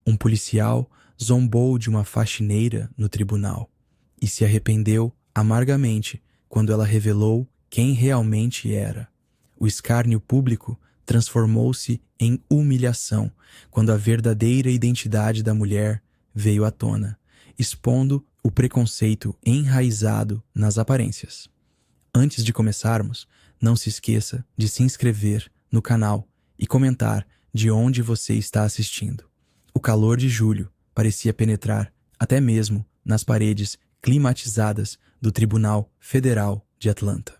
Um policial zombou de uma faxineira no tribunal e se arrependeu amargamente quando ela revelou quem realmente era. O escárnio público transformou-se em humilhação quando a verdadeira identidade da mulher veio à tona, expondo o preconceito enraizado nas aparências. Antes de começarmos, não se esqueça de se inscrever no canal e comentar de onde você está assistindo. O calor de julho parecia penetrar até mesmo nas paredes climatizadas do Tribunal Federal de Atlanta.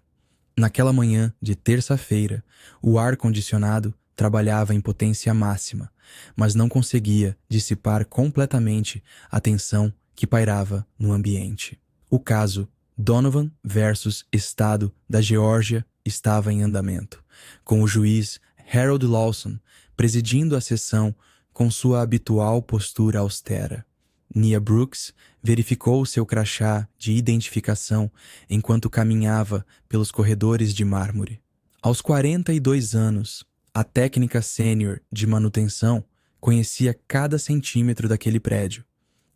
Naquela manhã de terça-feira, o ar-condicionado trabalhava em potência máxima, mas não conseguia dissipar completamente a tensão que pairava no ambiente. O caso Donovan versus Estado da Geórgia estava em andamento, com o juiz Harold Lawson presidindo a sessão com sua habitual postura austera. Nia Brooks verificou seu crachá de identificação enquanto caminhava pelos corredores de mármore. Aos 42 anos, a técnica sênior de manutenção conhecia cada centímetro daquele prédio.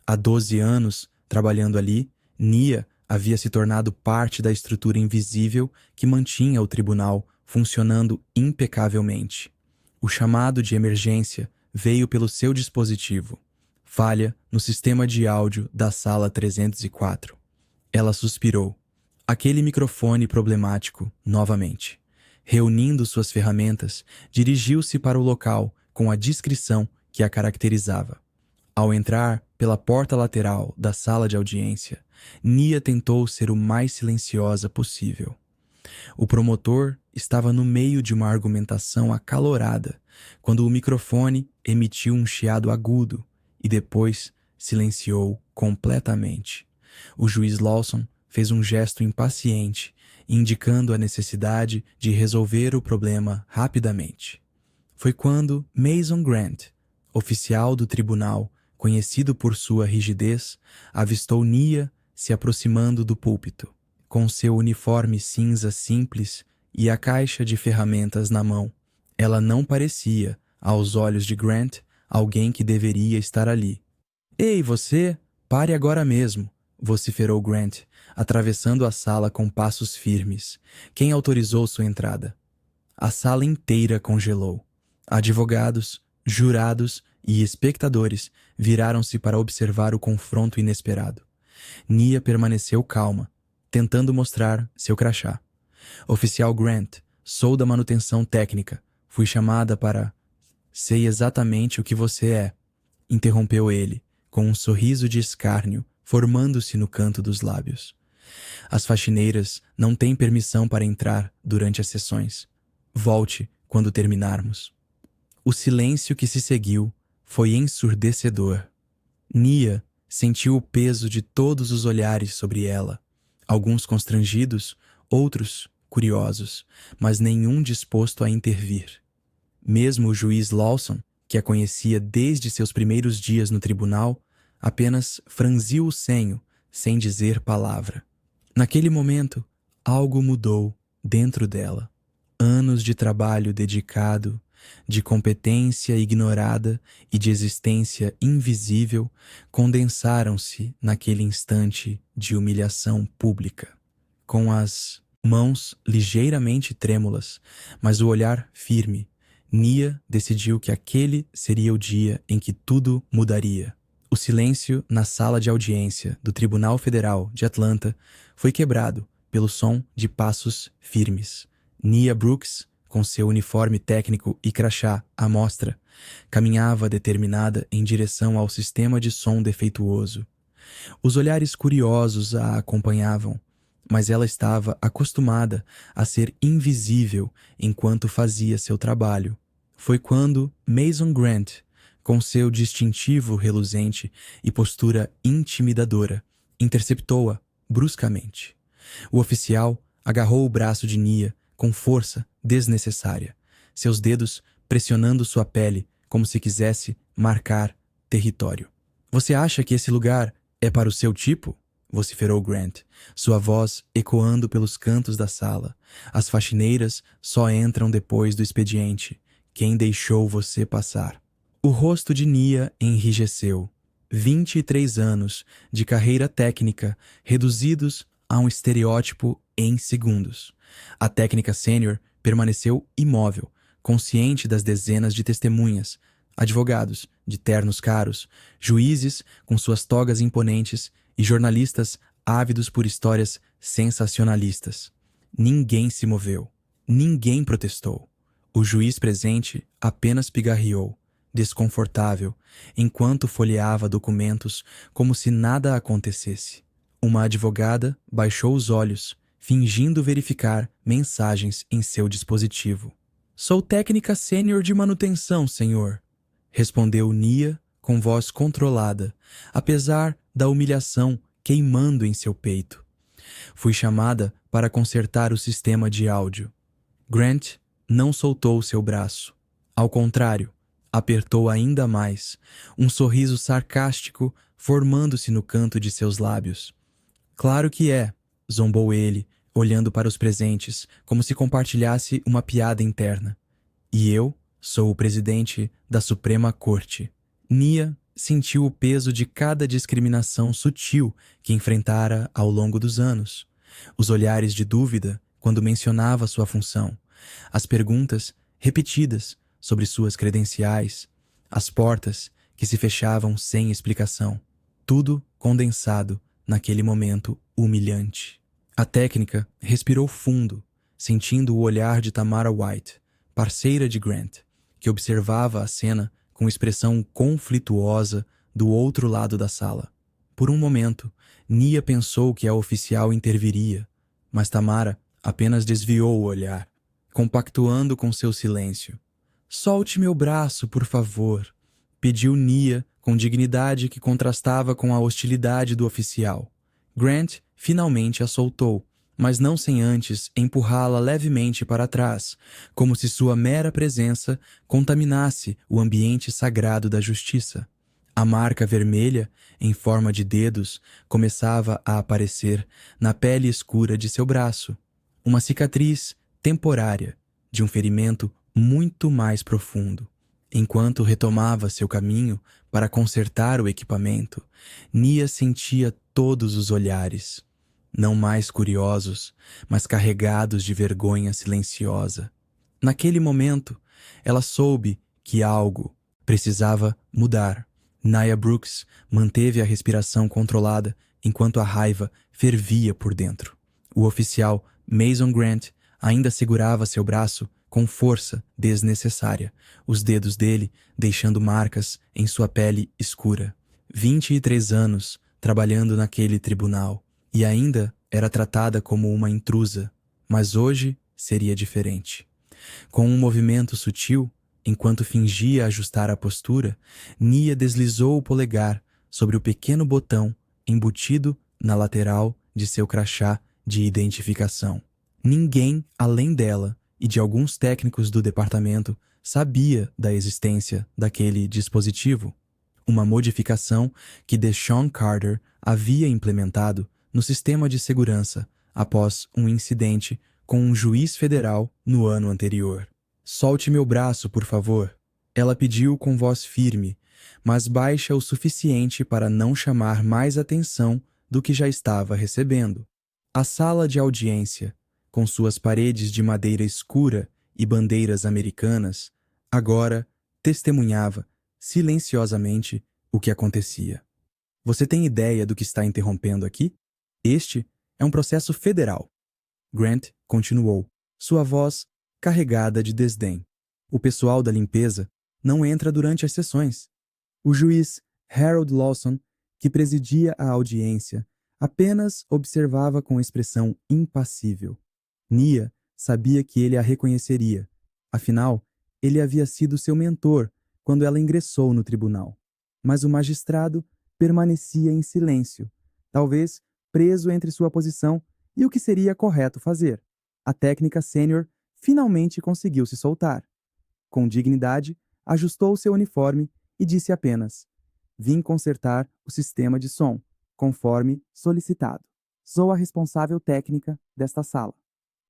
Há 12 anos, trabalhando ali, Nia havia se tornado parte da estrutura invisível que mantinha o tribunal funcionando impecavelmente. O chamado de emergência veio pelo seu dispositivo. Falha no sistema de áudio da sala 304. Ela suspirou. Aquele microfone problemático, novamente. Reunindo suas ferramentas, dirigiu-se para o local com a discrição que a caracterizava. Ao entrar pela porta lateral da sala de audiência, Nia tentou ser o mais silenciosa possível. O promotor estava no meio de uma argumentação acalorada, quando o microfone emitiu um chiado agudo e depois silenciou completamente. O juiz Lawson fez um gesto impaciente, indicando a necessidade de resolver o problema rapidamente. Foi quando Mason Grant, oficial do tribunal, conhecido por sua rigidez, avistou Nia se aproximando do púlpito, com seu uniforme cinza simples e a caixa de ferramentas na mão. Ela não parecia, aos olhos de Grant, alguém que deveria estar ali. "Ei, você! Pare agora mesmo!" vociferou Grant, atravessando a sala com passos firmes. "Quem autorizou sua entrada?" A sala inteira congelou. Advogados, jurados e espectadores viraram-se para observar o confronto inesperado. Nia permaneceu calma, tentando mostrar seu crachá. "Oficial Grant, sou da manutenção técnica. Fui chamada para..." "Sei exatamente o que você é", interrompeu ele, com um sorriso de escárnio formando-se no canto dos lábios. "As faxineiras não têm permissão para entrar durante as sessões. Volte quando terminarmos." O silêncio que se seguiu foi ensurdecedor. Nia sentiu o peso de todos os olhares sobre ela, alguns constrangidos, outros curiosos, mas nenhum disposto a intervir. Mesmo o juiz Lawson, que a conhecia desde seus primeiros dias no tribunal, apenas franziu o senho, sem dizer palavra. Naquele momento, algo mudou dentro dela. Anos de trabalho dedicado, de competência ignorada e de existência invisível condensaram-se naquele instante de humilhação pública. Com as mãos ligeiramente trêmulas, mas o olhar firme, Nia decidiu que aquele seria o dia em que tudo mudaria. O silêncio na sala de audiência do Tribunal Federal de Atlanta foi quebrado pelo som de passos firmes. Nia Brooks, com seu uniforme técnico e crachá à mostra, caminhava determinada em direção ao sistema de som defeituoso. Os olhares curiosos a acompanhavam, mas ela estava acostumada a ser invisível enquanto fazia seu trabalho. Foi quando Mason Grant, com seu distintivo reluzente e postura intimidadora, interceptou-a bruscamente. O oficial agarrou o braço de Nia com força desnecessária, seus dedos pressionando sua pele como se quisesse marcar território. "Você acha que esse lugar é para o seu tipo?" vociferou Grant, sua voz ecoando pelos cantos da sala. "As faxineiras só entram depois do expediente. Quem deixou você passar?" O rosto de Nia enrijeceu. 23 anos de carreira técnica reduzidos a um estereótipo em segundos. A técnica sênior permaneceu imóvel, consciente das dezenas de testemunhas, advogados de ternos caros, juízes com suas togas imponentes e jornalistas ávidos por histórias sensacionalistas. Ninguém se moveu. Ninguém protestou. O juiz presente apenas pigarreou, desconfortável, enquanto folheava documentos como se nada acontecesse. Uma advogada baixou os olhos, fingindo verificar mensagens em seu dispositivo. "Sou técnica sênior de manutenção, senhor", respondeu Nia com voz controlada, apesar da humilhação queimando em seu peito. "Fui chamada para consertar o sistema de áudio." Grant não soltou seu braço. Ao contrário, apertou ainda mais, um sorriso sarcástico formando-se no canto de seus lábios. "Claro que é", zombou ele, olhando para os presentes, como se compartilhasse uma piada interna. "E eu sou o presidente da Suprema Corte." Nia sentiu o peso de cada discriminação sutil que enfrentara ao longo dos anos. Os olhares de dúvida quando mencionava sua função, as perguntas repetidas sobre suas credenciais, as portas que se fechavam sem explicação. Tudo condensado naquele momento humilhante. A técnica respirou fundo, sentindo o olhar de Tamara White, parceira de Grant, que observava a cena com expressão conflituosa do outro lado da sala. Por um momento, Nia pensou que a oficial interviria, mas Tamara apenas desviou o olhar, compactuando com seu silêncio. "Solte meu braço, por favor", pediu Nia com dignidade que contrastava com a hostilidade do oficial. Grant finalmente a soltou, mas não sem antes empurrá-la levemente para trás, como se sua mera presença contaminasse o ambiente sagrado da justiça. A marca vermelha, em forma de dedos, começava a aparecer na pele escura de seu braço, uma cicatriz temporária de um ferimento muito mais profundo. Enquanto retomava seu caminho para consertar o equipamento, Nia sentia todos os olhares, não mais curiosos, mas carregados de vergonha silenciosa. Naquele momento, ela soube que algo precisava mudar. Nia Brooks manteve a respiração controlada enquanto a raiva fervia por dentro. O oficial Mason Grant ainda segurava seu braço com força desnecessária, os dedos dele deixando marcas em sua pele escura. 23 anos trabalhando naquele tribunal, e ainda era tratada como uma intrusa, mas hoje seria diferente. Com um movimento sutil, enquanto fingia ajustar a postura, Nia deslizou o polegar sobre o pequeno botão embutido na lateral de seu crachá de identificação. Ninguém, além dela e de alguns técnicos do departamento, sabia da existência daquele dispositivo. Uma modificação que Deshaun Carter havia implementado no sistema de segurança após um incidente com um juiz federal no ano anterior. "Solte meu braço, por favor", ela pediu com voz firme, mas baixa o suficiente para não chamar mais atenção do que já estava recebendo. A sala de audiência, com suas paredes de madeira escura e bandeiras americanas, agora testemunhava silenciosamente o que acontecia. "Você tem ideia do que está interrompendo aqui? Este é um processo federal." Grant continuou, sua voz carregada de desdém. "O pessoal da limpeza não entra durante as sessões. O juiz Harold Lawson, que presidia a audiência, apenas observava com expressão impassível. Nia sabia que ele a reconheceria. Afinal, ele havia sido seu mentor quando ela ingressou no tribunal. Mas o magistrado permanecia em silêncio, talvez preso entre sua posição e o que seria correto fazer. A técnica sênior finalmente conseguiu se soltar. Com dignidade, ajustou seu uniforme e disse apenas: "Vim consertar o sistema de som, conforme solicitado. Sou a responsável técnica desta sala."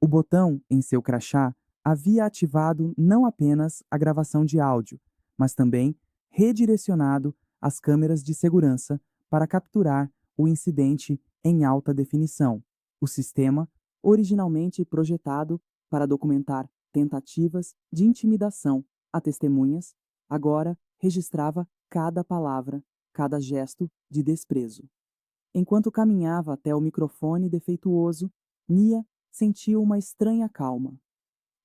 O botão em seu crachá havia ativado não apenas a gravação de áudio, mas também redirecionado às câmeras de segurança para capturar o incidente em alta definição. O sistema, originalmente projetado para documentar tentativas de intimidação a testemunhas, agora registrava cada palavra, cada gesto de desprezo. Enquanto caminhava até o microfone defeituoso, Nia sentiu uma estranha calma.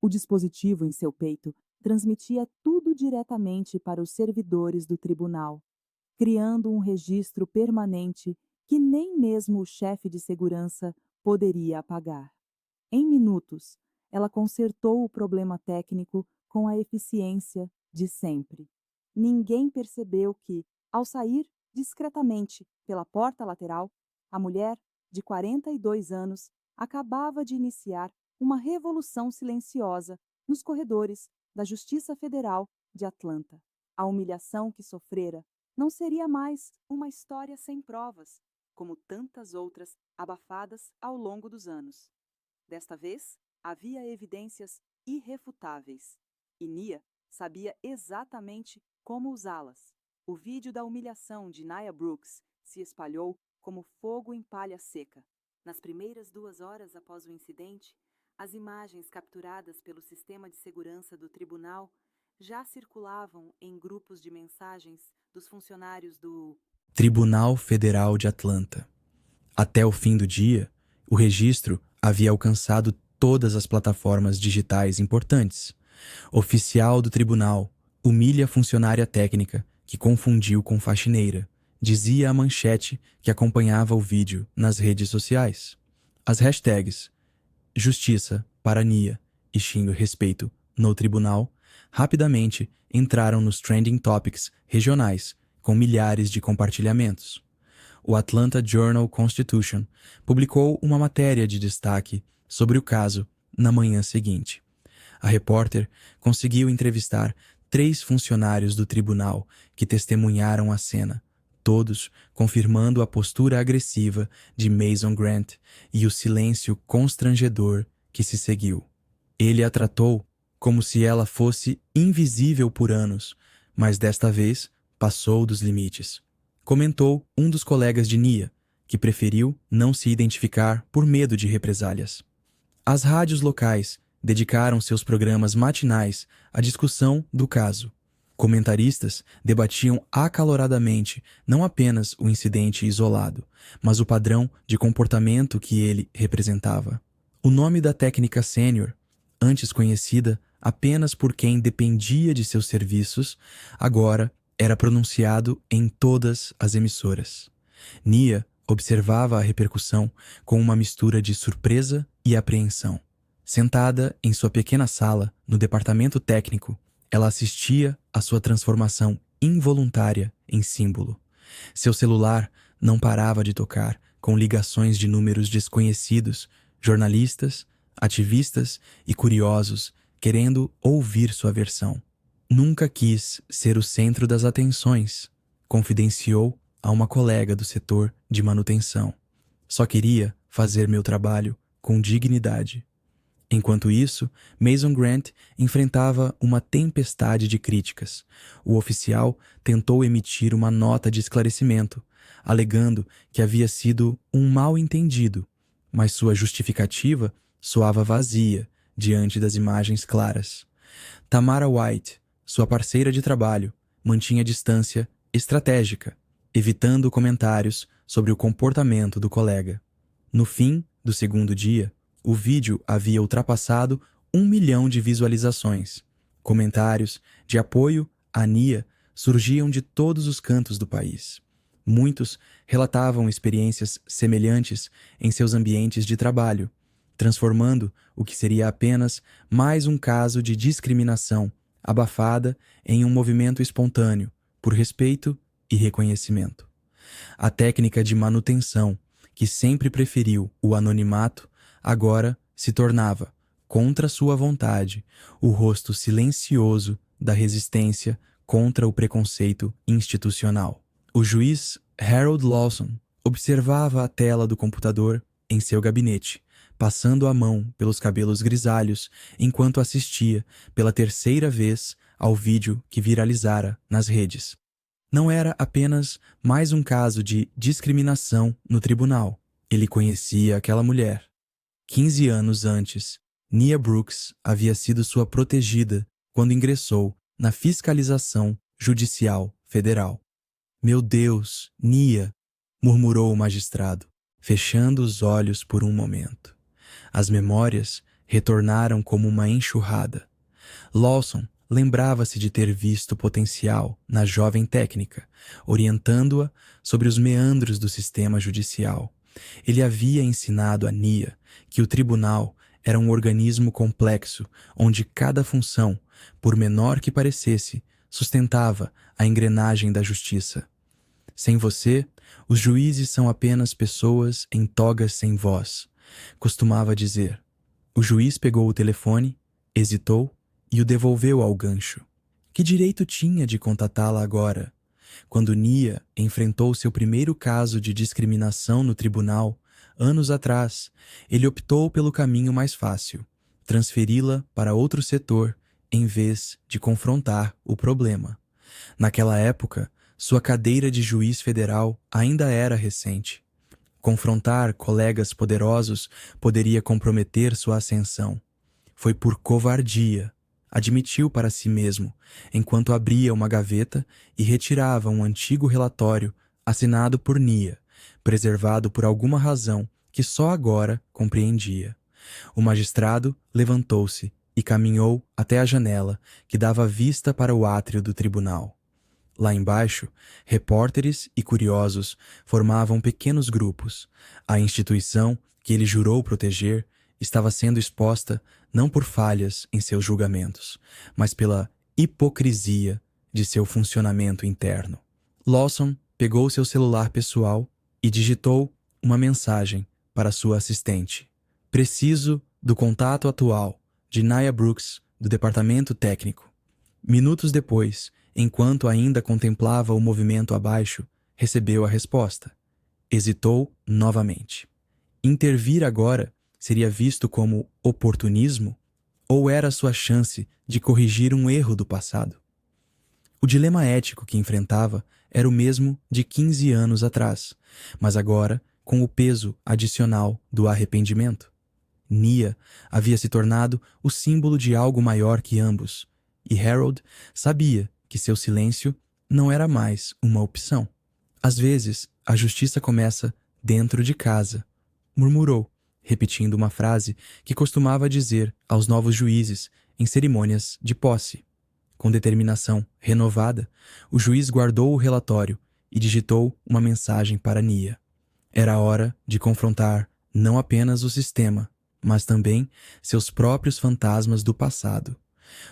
O dispositivo em seu peito transmitia tudo diretamente para os servidores do tribunal, criando um registro permanente que nem mesmo o chefe de segurança poderia apagar. Em minutos, ela consertou o problema técnico com a eficiência de sempre. Ninguém percebeu que, ao sair discretamente pela porta lateral, a mulher, de 42 anos, acabava de iniciar uma revolução silenciosa nos corredores da Justiça Federal de Atlanta. A humilhação que sofrera não seria mais uma história sem provas, como tantas outras abafadas ao longo dos anos. Desta vez, havia evidências irrefutáveis, e Nia sabia exatamente como usá-las. O vídeo da humilhação de Nia Brooks se espalhou como fogo em palha seca. Nas primeiras 2 horas após o incidente, as imagens capturadas pelo sistema de segurança do tribunal já circulavam em grupos de mensagens dos funcionários do Tribunal Federal de Atlanta. Até o fim do dia, o registro havia alcançado todas as plataformas digitais importantes. Oficial do tribunal humilha funcionária técnica que confundiu com faxineira, dizia a manchete que acompanhava o vídeo nas redes sociais. As hashtags Justiça para Nia e Xingo Respeito no tribunal rapidamente entraram nos trending topics regionais com milhares de compartilhamentos. O Atlanta Journal-Constitution publicou uma matéria de destaque sobre o caso na manhã seguinte. A repórter conseguiu entrevistar 3 funcionários do tribunal que testemunharam a cena, todos confirmando a postura agressiva de Mason Grant e o silêncio constrangedor que se seguiu. Ele a tratou como se ela fosse invisível por anos, mas desta vez passou dos limites. Comentou um dos colegas de Nia, que preferiu não se identificar por medo de represálias. As rádios locais dedicaram seus programas matinais à discussão do caso. Comentaristas debatiam acaloradamente não apenas o incidente isolado, mas o padrão de comportamento que ele representava. O nome da técnica sênior, antes conhecida apenas por quem dependia de seus serviços, agora era pronunciado em todas as emissoras. Nia observava a repercussão com uma mistura de surpresa e apreensão. Sentada em sua pequena sala, no departamento técnico, ela assistia à sua transformação involuntária em símbolo. Seu celular não parava de tocar, com ligações de números desconhecidos, jornalistas, ativistas e curiosos querendo ouvir sua versão. Nunca quis ser o centro das atenções, confidenciou a uma colega do setor de manutenção. Só queria fazer meu trabalho com dignidade. Enquanto isso, Mason Grant enfrentava uma tempestade de críticas. O oficial tentou emitir uma nota de esclarecimento, alegando que havia sido um mal-entendido, mas sua justificativa soava vazia diante das imagens claras. Tamara White, sua parceira de trabalho, mantinha distância estratégica, evitando comentários sobre o comportamento do colega. No fim do segundo dia, o vídeo havia ultrapassado 1 milhão de visualizações. Comentários de apoio a Nia surgiam de todos os cantos do país. Muitos relatavam experiências semelhantes em seus ambientes de trabalho, transformando o que seria apenas mais um caso de discriminação abafada em um movimento espontâneo por respeito e reconhecimento. A técnica de manutenção, que sempre preferiu o anonimato, agora se tornava, contra sua vontade, o rosto silencioso da resistência contra o preconceito institucional. O juiz Harold Lawson observava a tela do computador em seu gabinete, passando a mão pelos cabelos grisalhos enquanto assistia, pela terceira vez, ao vídeo que viralizara nas redes. Não era apenas mais um caso de discriminação no tribunal. Ele conhecia aquela mulher. 15 anos antes, Nia Brooks havia sido sua protegida quando ingressou na fiscalização judicial federal. Meu Deus, Nia, murmurou o magistrado, fechando os olhos por um momento. As memórias retornaram como uma enxurrada. Lawson lembrava-se de ter visto potencial na jovem técnica, orientando-a sobre os meandros do sistema judicial. Ele havia ensinado a Nia que o tribunal era um organismo complexo, onde cada função, por menor que parecesse, sustentava a engrenagem da justiça. Sem você, os juízes são apenas pessoas em togas sem voz, costumava dizer. O juiz pegou o telefone, hesitou e o devolveu ao gancho. Que direito tinha de contatá-la agora? Quando Nia enfrentou seu primeiro caso de discriminação no tribunal, anos atrás, ele optou pelo caminho mais fácil, transferi-la para outro setor em vez de confrontar o problema. Naquela época, sua cadeira de juiz federal ainda era recente. Confrontar colegas poderosos poderia comprometer sua ascensão. Foi por covardia, admitiu para si mesmo, enquanto abria uma gaveta e retirava um antigo relatório assinado por Nia, preservado por alguma razão que só agora compreendia. O magistrado levantou-se e caminhou até a janela que dava vista para o átrio do tribunal. Lá embaixo, repórteres e curiosos formavam pequenos grupos. A instituição que ele jurou proteger estava sendo exposta não por falhas em seus julgamentos, mas pela hipocrisia de seu funcionamento interno. Lawson pegou seu celular pessoal e digitou uma mensagem para sua assistente. Preciso do contato atual de Nia Brooks, do departamento técnico. Minutos depois, enquanto ainda contemplava o movimento abaixo, recebeu a resposta. Hesitou novamente. Intervir agora seria visto como oportunismo ou era sua chance de corrigir um erro do passado? O dilema ético que enfrentava era o mesmo de 15 anos atrás, mas agora com o peso adicional do arrependimento. Nia havia se tornado o símbolo de algo maior que ambos, e Harold sabia que seu silêncio não era mais uma opção. Às vezes, a justiça começa dentro de casa, murmurou, repetindo uma frase que costumava dizer aos novos juízes em cerimônias de posse. Com determinação renovada, o juiz guardou o relatório e digitou uma mensagem para Nia. Era hora de confrontar não apenas o sistema, mas também seus próprios fantasmas do passado.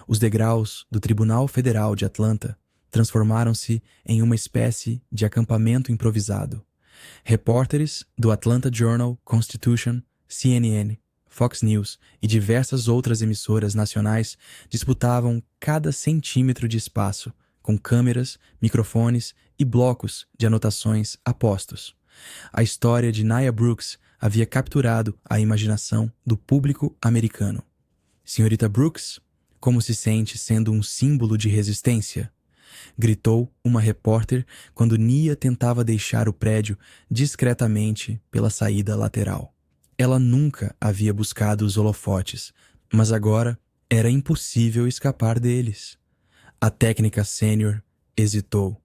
Os degraus do Tribunal Federal de Atlanta transformaram-se em uma espécie de acampamento improvisado. Repórteres do Atlanta Journal-Constitution, CNN, Fox News e diversas outras emissoras nacionais disputavam cada centímetro de espaço, com câmeras, microfones e blocos de anotações a postos. A história de Nia Brooks havia capturado a imaginação do público americano. Senhorita Brooks, como se sente sendo um símbolo de resistência? Gritou uma repórter quando Nia tentava deixar o prédio discretamente pela saída lateral. Ela nunca havia buscado os holofotes, mas agora era impossível escapar deles. A técnica sênior hesitou,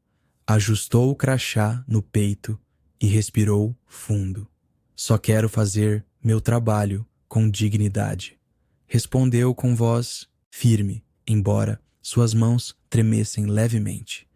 ajustou o crachá no peito e respirou fundo. Só quero fazer meu trabalho com dignidade. Respondeu com voz firme, embora suas mãos tremessem levemente,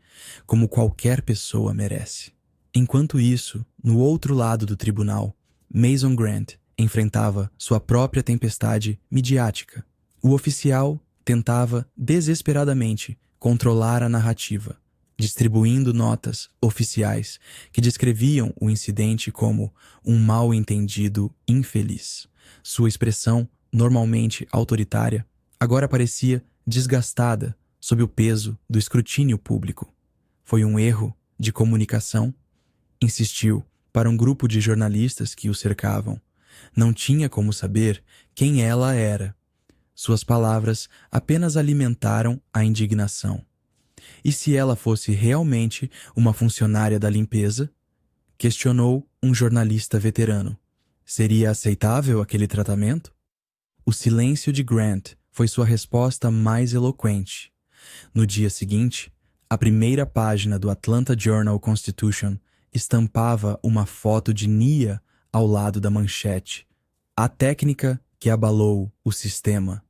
como qualquer pessoa merece. Enquanto isso, no outro lado do tribunal, Mason Grant enfrentava sua própria tempestade midiática. O oficial tentava desesperadamente controlar a narrativa, distribuindo notas oficiais que descreviam o incidente como um mal-entendido infeliz. Sua expressão, normalmente autoritária, agora parecia desgastada sob o peso do escrutínio público. Foi um erro de comunicação? Insistiu para um grupo de jornalistas que o cercavam. Não tinha como saber quem ela era. Suas palavras apenas alimentaram a indignação. E se ela fosse realmente uma funcionária da limpeza? Questionou um jornalista veterano. Seria aceitável aquele tratamento? O silêncio de Grant foi sua resposta mais eloquente. No dia seguinte, a primeira página do Atlanta Journal-Constitution estampava uma foto de Nia ao lado da manchete. A técnica que abalou o sistema.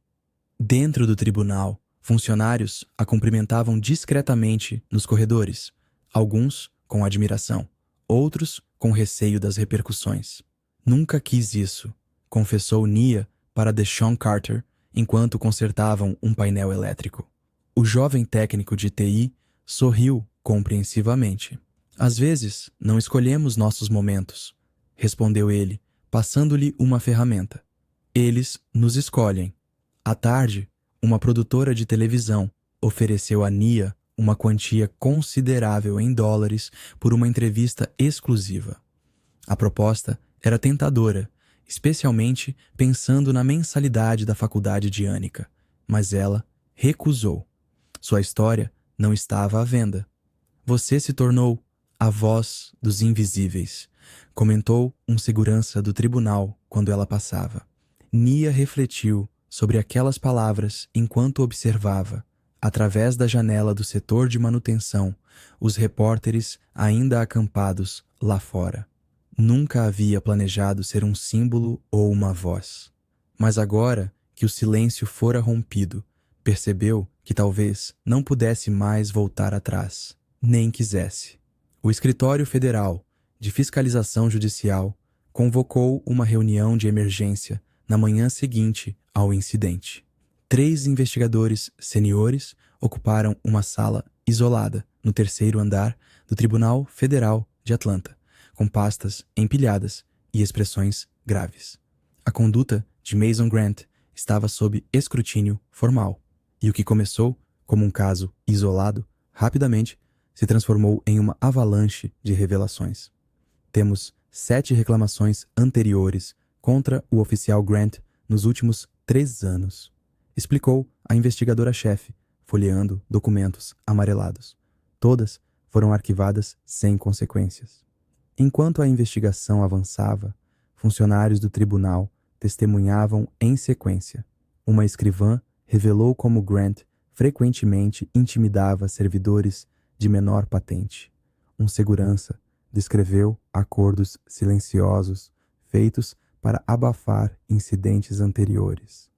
Dentro do tribunal, funcionários a cumprimentavam discretamente nos corredores, alguns com admiração, outros com receio das repercussões. Nunca quis isso, confessou Nia para Deshaun Carter enquanto consertavam um painel elétrico. O jovem técnico de TI sorriu compreensivamente. Às vezes, não escolhemos nossos momentos, respondeu ele, passando-lhe uma ferramenta. Eles nos escolhem. À tarde, uma produtora de televisão ofereceu a Nia uma quantia considerável em dólares por uma entrevista exclusiva. A proposta era tentadora, especialmente pensando na mensalidade da faculdade de Anika, mas ela recusou. Sua história não estava à venda. Você se tornou a voz dos invisíveis, comentou um segurança do tribunal quando ela passava. Nia refletiu sobre aquelas palavras enquanto observava, através da janela do setor de manutenção, os repórteres ainda acampados lá fora. Nunca havia planejado ser um símbolo ou uma voz. Mas agora que o silêncio fora rompido, percebeu que talvez não pudesse mais voltar atrás, nem quisesse. O Escritório Federal de Fiscalização Judicial convocou uma reunião de emergência na manhã seguinte ao incidente. 3 investigadores seniores ocuparam uma sala isolada no 3º andar do Tribunal Federal de Atlanta, com pastas empilhadas e expressões graves. A conduta de Mason Grant estava sob escrutínio formal, e o que começou como um caso isolado, rapidamente se transformou em uma avalanche de revelações. Temos 7 reclamações anteriores contra o oficial Grant nos últimos 3 anos, explicou a investigadora-chefe, folheando documentos amarelados. Todas foram arquivadas sem consequências. Enquanto a investigação avançava, funcionários do tribunal testemunhavam em sequência. Uma escrivã revelou como Grant frequentemente intimidava servidores de menor patente. Um segurança descreveu acordos silenciosos feitos para abafar incidentes anteriores.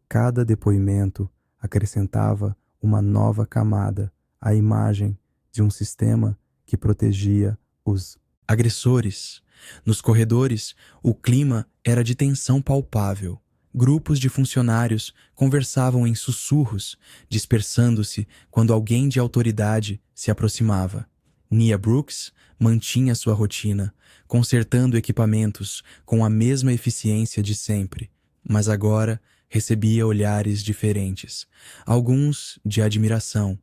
Cada depoimento acrescentava uma nova camada à imagem de um sistema que protegia os agressores. Nos corredores, o clima era de tensão palpável. Grupos de funcionários conversavam em sussurros, dispersando-se quando alguém de autoridade se aproximava. Nia Brooks mantinha sua rotina, consertando equipamentos com a mesma eficiência de sempre, mas agora recebia olhares diferentes, alguns de admiração,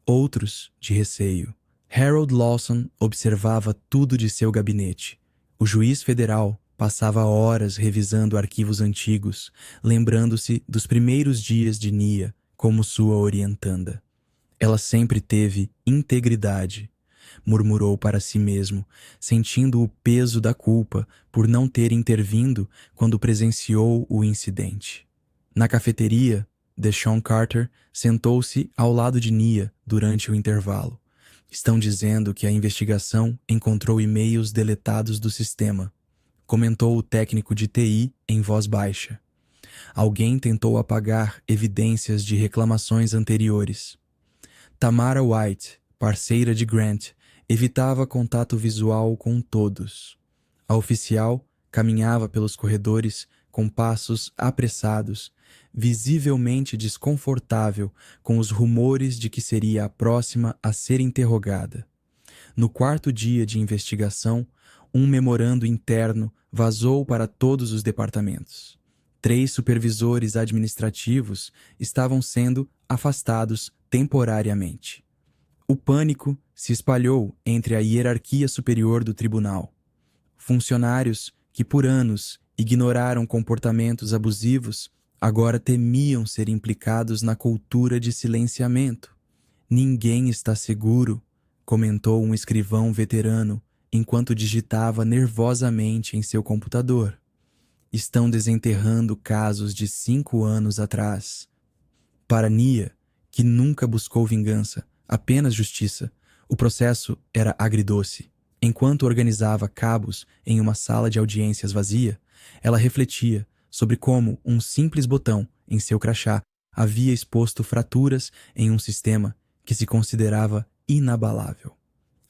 outros de receio. Harold Lawson observava tudo de seu gabinete. O juiz federal passava horas revisando arquivos antigos, lembrando-se dos primeiros dias de Nia como sua orientanda. Ela sempre teve integridade, murmurou para si mesmo, sentindo o peso da culpa por não ter intervindo quando presenciou o incidente. Na cafeteria, Deshaun Carter sentou-se ao lado de Nia durante o intervalo. Estão dizendo que a investigação encontrou e-mails deletados do sistema, comentou o técnico de TI em voz baixa. Alguém tentou apagar evidências de reclamações anteriores. Tamara White, parceira de Grant, evitava contato visual com todos. A oficial caminhava pelos corredores com passos apressados, visivelmente desconfortável com os rumores de que seria a próxima a ser interrogada. No 4º dia de investigação, um memorando interno vazou para todos os departamentos. 3 supervisores administrativos estavam sendo afastados temporariamente. O pânico se espalhou entre a hierarquia superior do tribunal. Funcionários que por anos ignoraram comportamentos abusivos agora temiam ser implicados na cultura de silenciamento. Ninguém está seguro, comentou um escrivão veterano enquanto digitava nervosamente em seu computador. Estão desenterrando casos de 5 anos atrás. Para Nia, que nunca buscou vingança, apenas justiça, o processo era agridoce. Enquanto organizava cabos em uma sala de audiências vazia, ela refletia sobre como um simples botão em seu crachá havia exposto fraturas em um sistema que se considerava inabalável.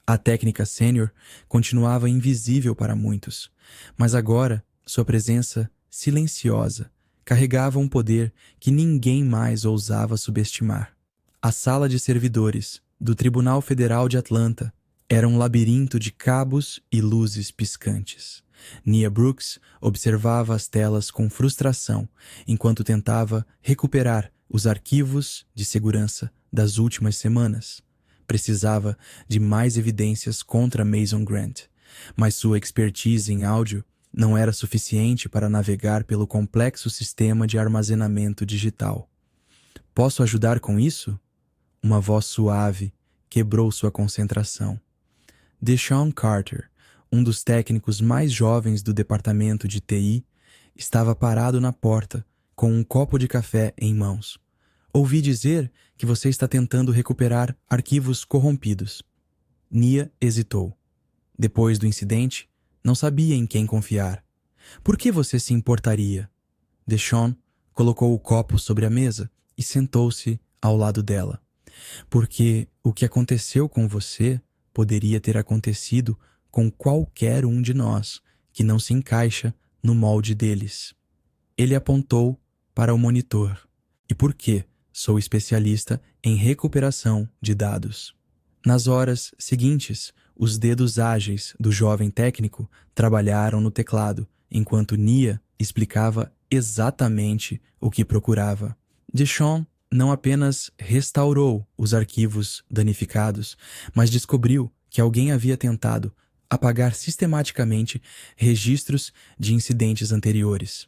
A técnica sênior continuava invisível para muitos, mas agora sua presença silenciosa carregava um poder que ninguém mais ousava subestimar. A sala de servidores do Tribunal Federal de Atlanta era um labirinto de cabos e luzes piscantes. Nia Brooks observava as telas com frustração enquanto tentava recuperar os arquivos de segurança das últimas semanas. Precisava de mais evidências contra Mason Grant, mas sua expertise em áudio não era suficiente para navegar pelo complexo sistema de armazenamento digital. Posso ajudar com isso? Uma voz suave quebrou sua concentração. Deshaun Carter, um dos técnicos mais jovens do departamento de TI, estava parado na porta com um copo de café em mãos. Ouvi dizer que você está tentando recuperar arquivos corrompidos. Nia hesitou. Depois do incidente, não sabia em quem confiar. Por que você se importaria? Deshaun colocou o copo sobre a mesa e sentou-se ao lado dela. Porque o que aconteceu com você poderia ter acontecido com qualquer um de nós que não se encaixa no molde deles. Ele apontou para o monitor. E por quê? Sou especialista em recuperação de dados. Nas horas seguintes, os dedos ágeis do jovem técnico trabalharam no teclado, enquanto Nia explicava exatamente o que procurava. Deshaun não apenas restaurou os arquivos danificados, mas descobriu que alguém havia tentado apagar sistematicamente registros de incidentes anteriores.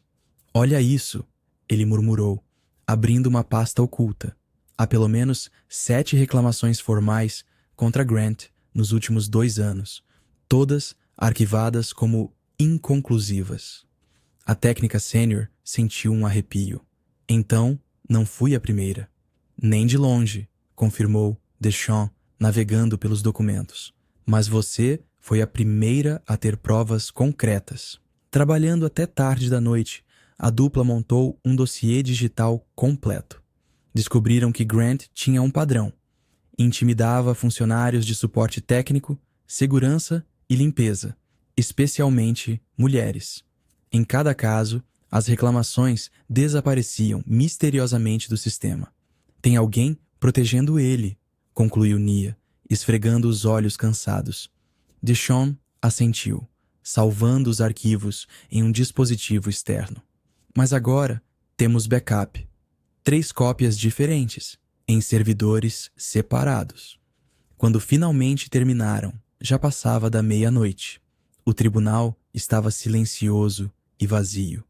Olha isso, ele murmurou, abrindo uma pasta oculta. Há pelo menos 7 reclamações formais contra Grant nos últimos 2 anos, todas arquivadas como inconclusivas. A técnica sênior sentiu um arrepio. Então, não fui a primeira. Nem de longe, confirmou Deshaun, navegando pelos documentos. Mas você foi a primeira a ter provas concretas. Trabalhando até tarde da noite, a dupla montou um dossiê digital completo. Descobriram que Grant tinha um padrão. Intimidava funcionários de suporte técnico, segurança e limpeza, especialmente mulheres. Em cada caso, as reclamações desapareciam misteriosamente do sistema. Tem alguém protegendo ele, concluiu Nia, esfregando os olhos cansados. Deshaun assentiu, salvando os arquivos em um dispositivo externo. Mas agora temos backup. 3 cópias diferentes, em servidores separados. Quando finalmente terminaram, já passava da meia-noite. O tribunal estava silencioso e vazio.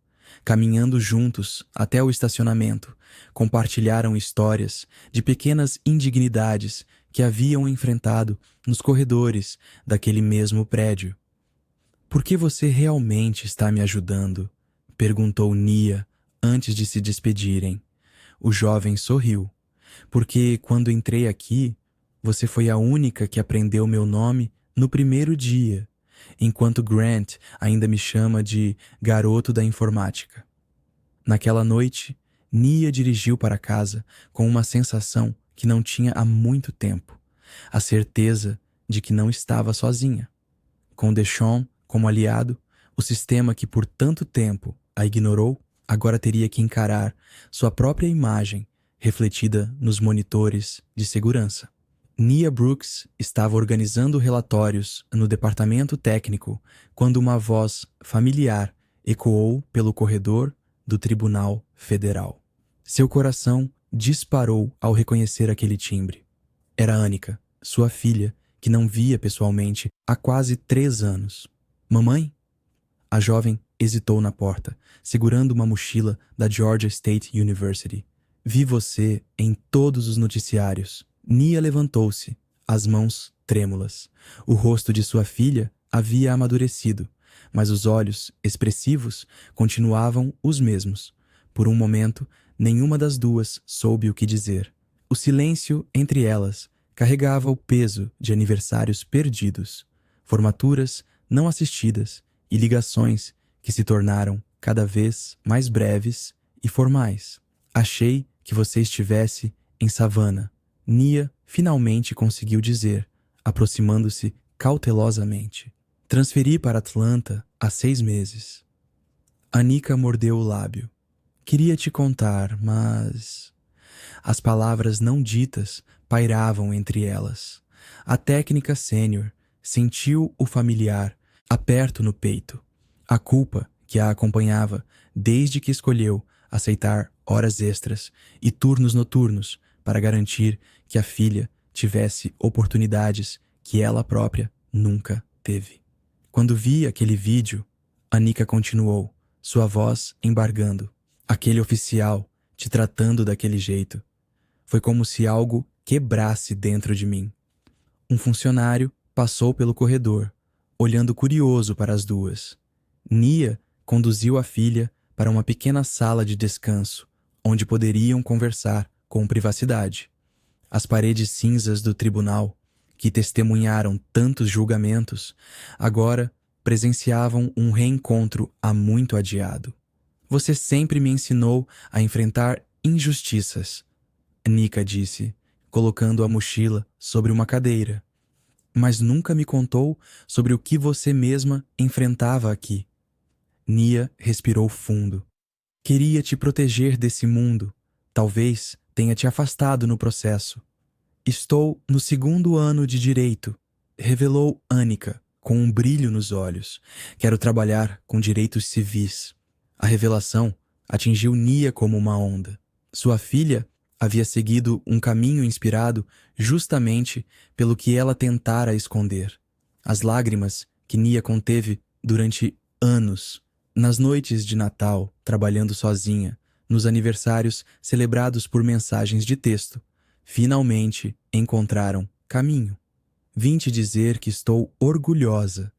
Caminhando juntos até o estacionamento, compartilharam histórias de pequenas indignidades que haviam enfrentado nos corredores daquele mesmo prédio. Por que você realmente está me ajudando? Perguntou Nia antes de se despedirem. O jovem sorriu. Porque quando entrei aqui, você foi a única que aprendeu meu nome no primeiro dia, enquanto Grant ainda me chama de garoto da informática. Naquela noite, Nia dirigiu para casa com uma sensação que não tinha há muito tempo, a certeza de que não estava sozinha. Com Deshaun como aliado, o sistema que por tanto tempo a ignorou agora teria que encarar sua própria imagem refletida nos monitores de segurança. Nia Brooks estava organizando relatórios no departamento técnico quando uma voz familiar ecoou pelo corredor do Tribunal Federal. Seu coração disparou ao reconhecer aquele timbre. Era Annika, sua filha, que não via pessoalmente há quase 3 anos. Mamãe? A jovem hesitou na porta, segurando uma mochila da Georgia State University. Vi você em todos os noticiários. Nia levantou-se, as mãos trêmulas. O rosto de sua filha havia amadurecido, mas os olhos, expressivos, continuavam os mesmos. Por um momento, nenhuma das duas soube o que dizer. O silêncio entre elas carregava o peso de aniversários perdidos, formaturas não assistidas e ligações que se tornaram cada vez mais breves e formais. Achei que você estivesse em Savannah. Nia finalmente conseguiu dizer, aproximando-se cautelosamente. Transferi para Atlanta há 6 meses. Anika mordeu o lábio. Queria te contar, mas... As palavras não ditas pairavam entre elas. A técnica sênior sentiu o familiar aperto no peito. A culpa que a acompanhava desde que escolheu aceitar horas extras e turnos noturnos para garantir que a filha tivesse oportunidades que ela própria nunca teve. Quando vi aquele vídeo, Anika continuou, sua voz embargando. Aquele oficial te tratando daquele jeito. Foi como se algo quebrasse dentro de mim. Um funcionário passou pelo corredor, olhando curioso para as duas. Nia conduziu a filha para uma pequena sala de descanso, onde poderiam conversar com privacidade. As paredes cinzas do tribunal, que testemunharam tantos julgamentos, agora presenciavam um reencontro há muito adiado. Você sempre me ensinou a enfrentar injustiças, Anika disse, colocando a mochila sobre uma cadeira. Mas nunca me contou sobre o que você mesma enfrentava aqui. Nia respirou fundo. Queria te proteger desse mundo. Talvez tenha te afastado no processo. Estou no 2º ano de direito, revelou Anika, com um brilho nos olhos. Quero trabalhar com direitos civis. A revelação atingiu Nia como uma onda. Sua filha havia seguido um caminho inspirado justamente pelo que ela tentara esconder. As lágrimas que Nia conteve durante anos, nas noites de Natal, trabalhando sozinha, nos aniversários celebrados por mensagens de texto, finalmente encontraram caminho. Vim te dizer que estou orgulhosa,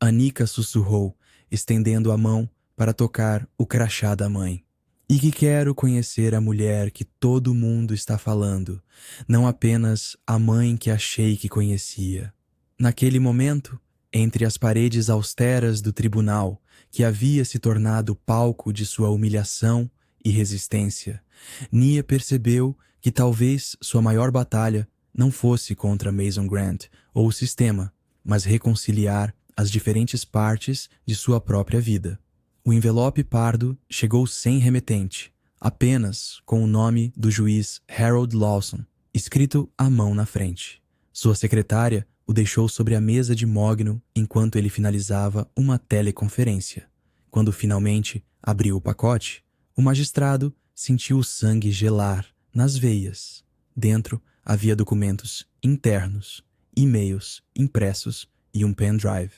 Anika sussurrou, estendendo a mão para tocar o crachá da mãe. E que quero conhecer a mulher que todo mundo está falando, não apenas a mãe que achei que conhecia. Naquele momento, entre as paredes austeras do tribunal, que havia se tornado palco de sua humilhação e resistência, Nia percebeu que talvez sua maior batalha não fosse contra Mason Grant ou o sistema, mas reconciliar as diferentes partes de sua própria vida. O envelope pardo chegou sem remetente, apenas com o nome do juiz Harold Lawson, escrito à mão na frente. Sua secretária o deixou sobre a mesa de mogno enquanto ele finalizava uma teleconferência. Quando finalmente abriu o pacote, o magistrado sentiu o sangue gelar nas veias. Dentro havia documentos internos, e-mails impressos e um pendrive.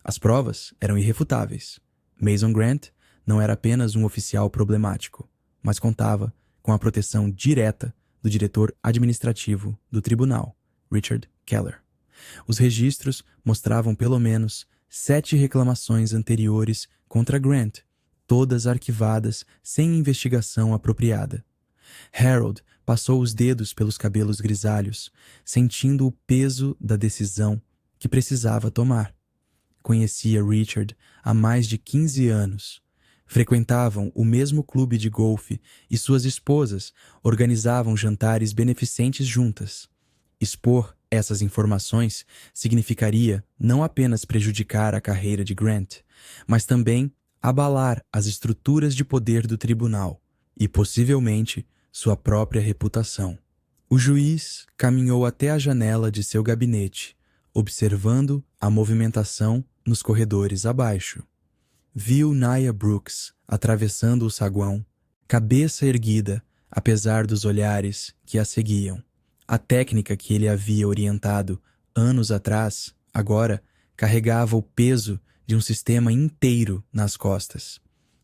As provas eram irrefutáveis. Mason Grant não era apenas um oficial problemático, mas contava com a proteção direta do diretor administrativo do tribunal, Richard Keller. Os registros mostravam pelo menos 7 reclamações anteriores contra Grant, todas arquivadas sem investigação apropriada. Harold passou os dedos pelos cabelos grisalhos, sentindo o peso da decisão que precisava tomar. Conhecia Richard há mais de 15 anos. Frequentavam o mesmo clube de golfe e suas esposas organizavam jantares beneficentes juntas. Expor essas informações significaria não apenas prejudicar a carreira de Grant, mas também abalar as estruturas de poder do tribunal e, possivelmente, sua própria reputação. O juiz caminhou até a janela de seu gabinete, observando a movimentação nos corredores abaixo. Viu Nia Brooks atravessando o saguão, cabeça erguida, apesar dos olhares que a seguiam. A técnica que ele havia orientado anos atrás, agora, carregava o peso de um sistema inteiro nas costas.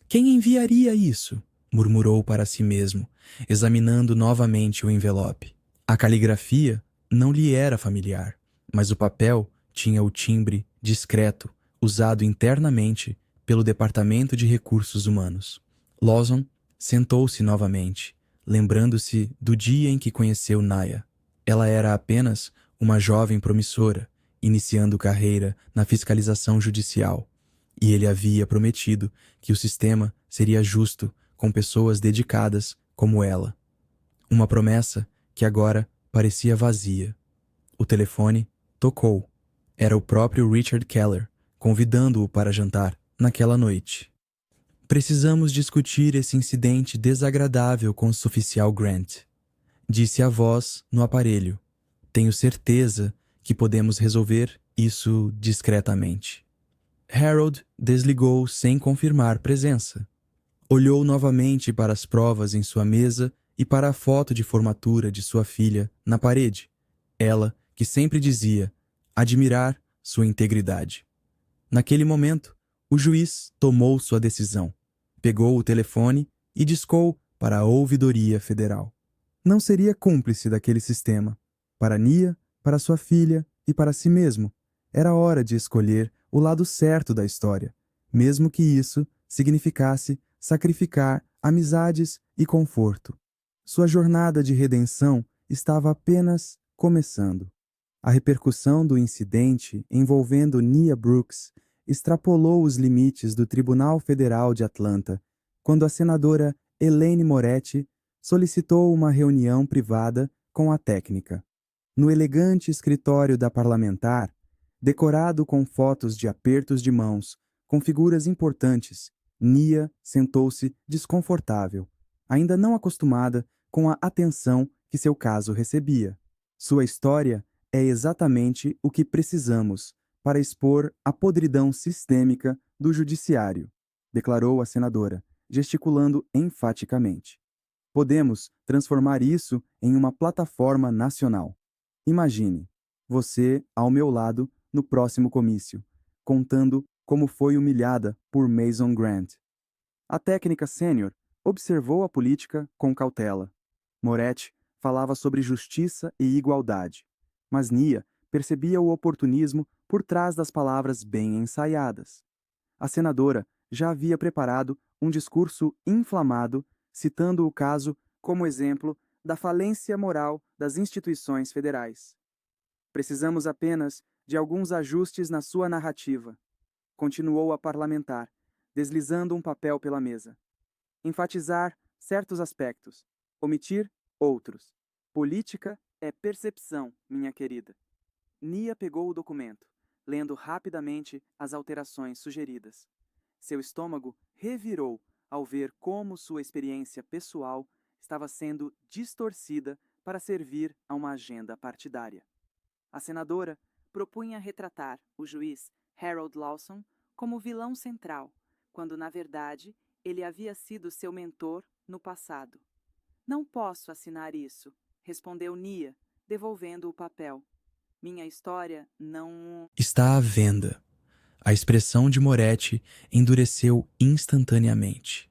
Quem enviaria isso? Murmurou para si mesmo, examinando novamente o envelope. A caligrafia não lhe era familiar, mas o papel tinha o timbre discreto usado internamente pelo Departamento de Recursos Humanos. Lawson sentou-se novamente, lembrando-se do dia em que conheceu Naya. Ela era apenas uma jovem promissora, iniciando carreira na fiscalização judicial, e ele havia prometido que o sistema seria justo com pessoas dedicadas como ela. Uma promessa que agora parecia vazia. O telefone tocou. Era o próprio Richard Keller, convidando-o para jantar naquela noite. Precisamos discutir esse incidente desagradável com o oficial Grant, disse a voz no aparelho. Tenho certeza que podemos resolver isso discretamente. Harold desligou sem confirmar presença. Olhou novamente para as provas em sua mesa e para a foto de formatura de sua filha na parede. Ela, que sempre dizia admirar sua integridade. Naquele momento, o juiz tomou sua decisão. Pegou o telefone e discou para a Ouvidoria Federal. Não seria cúmplice daquele sistema. Para Nia, para sua filha e para si mesmo, era hora de escolher o lado certo da história, mesmo que isso significasse sacrificar amizades e conforto. Sua jornada de redenção estava apenas começando. A repercussão do incidente envolvendo Nia Brooks extrapolou os limites do Tribunal Federal de Atlanta, quando a senadora Elaine Moretti solicitou uma reunião privada com a técnica. No elegante escritório da parlamentar, decorado com fotos de apertos de mãos, com figuras importantes, Nia sentou-se desconfortável, ainda não acostumada com a atenção que seu caso recebia. Sua história é exatamente o que precisamos para expor a podridão sistêmica do judiciário, declarou a senadora, gesticulando enfaticamente. Podemos transformar isso em uma plataforma nacional. Imagine, você ao meu lado no próximo comício, contando como foi humilhada por Mason Grant. A técnica sênior observou a política com cautela. Moretti falava sobre justiça e igualdade, mas Nia percebia o oportunismo por trás das palavras bem ensaiadas. A senadora já havia preparado um discurso inflamado, citando o caso como exemplo da falência moral das instituições federais. Precisamos apenas de alguns ajustes na sua narrativa, continuou a parlamentar, deslizando um papel pela mesa. Enfatizar certos aspectos, omitir outros. Política é percepção, minha querida. Nia pegou o documento, lendo rapidamente as alterações sugeridas. Seu estômago revirou ao ver como sua experiência pessoal estava sendo distorcida para servir a uma agenda partidária. A senadora propunha retratar o juiz Harold Lawson como vilão central, quando, na verdade, ele havia sido seu mentor no passado. Não posso assinar isso, respondeu Nia, devolvendo o papel. Minha história não... Está à venda. A expressão de Moretti endureceu instantaneamente.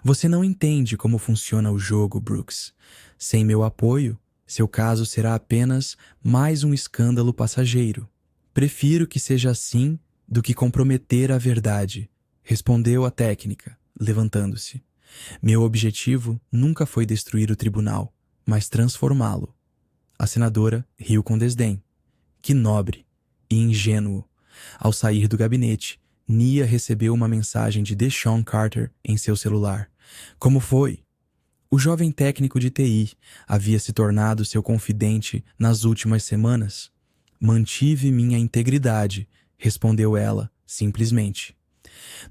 Você não entende como funciona o jogo, Brooks. Sem meu apoio, seu caso será apenas mais um escândalo passageiro. Prefiro que seja assim do que comprometer a verdade, respondeu a técnica, levantando-se. Meu objetivo nunca foi destruir o tribunal, mas transformá-lo. A senadora riu com desdém. Que nobre e ingênuo. Ao sair do gabinete, Nia recebeu uma mensagem de Deshaun Carter em seu celular. Como foi? O jovem técnico de TI havia se tornado seu confidente nas últimas semanas. Mantive minha integridade, respondeu ela, simplesmente.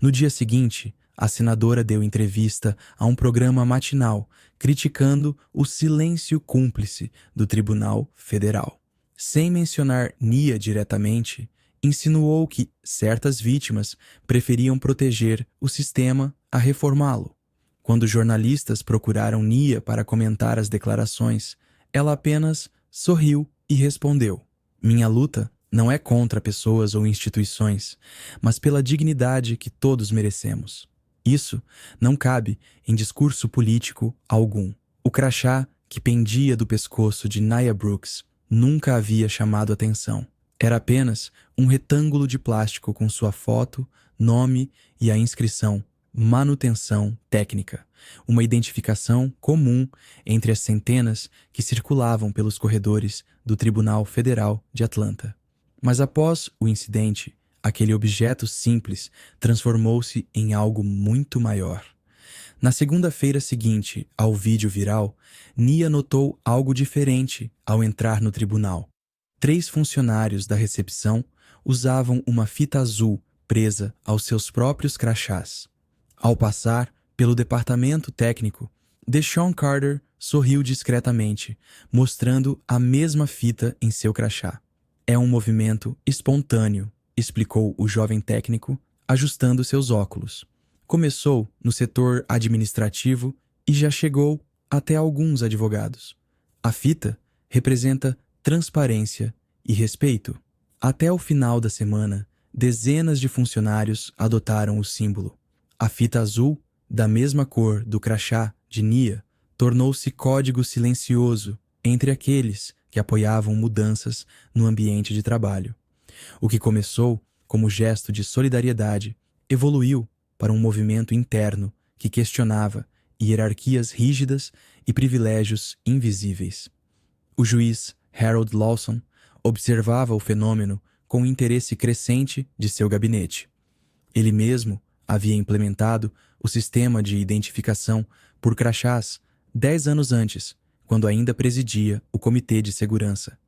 No dia seguinte, a senadora deu entrevista a um programa matinal, criticando o silêncio cúmplice do Tribunal Federal. Sem mencionar Nia diretamente, insinuou que certas vítimas preferiam proteger o sistema a reformá-lo. Quando jornalistas procuraram Nia para comentar as declarações, ela apenas sorriu e respondeu: minha luta Não é contra pessoas ou instituições, mas pela dignidade que todos merecemos. Isso não cabe em discurso político algum. O crachá que pendia do pescoço de Nia Brooks nunca havia chamado atenção. Era apenas um retângulo de plástico com sua foto, nome e a inscrição Manutenção Técnica, uma identificação comum entre as centenas que circulavam pelos corredores do Tribunal Federal de Atlanta. Mas após o incidente, aquele objeto simples transformou-se em algo muito maior. Na segunda-feira seguinte ao vídeo viral, Nia notou algo diferente ao entrar no tribunal. 3 funcionários da recepção usavam uma fita azul presa aos seus próprios crachás. Ao passar pelo departamento técnico, Deshaun Carter sorriu discretamente, mostrando a mesma fita em seu crachá. É um movimento espontâneo, explicou o jovem técnico, ajustando seus óculos. Começou no setor administrativo e já chegou até alguns advogados. A fita representa transparência e respeito. Até o final da semana, dezenas de funcionários adotaram o símbolo. A fita azul, da mesma cor do crachá de Nia, tornou-se código silencioso entre aqueles que apoiavam mudanças no ambiente de trabalho. O que começou como gesto de solidariedade evoluiu para um movimento interno que questionava hierarquias rígidas e privilégios invisíveis. O juiz Harold Lawson observava o fenômeno com interesse crescente de seu gabinete. Ele mesmo havia implementado o sistema de identificação por crachás 10 anos antes, quando ainda presidia o Comitê de Segurança.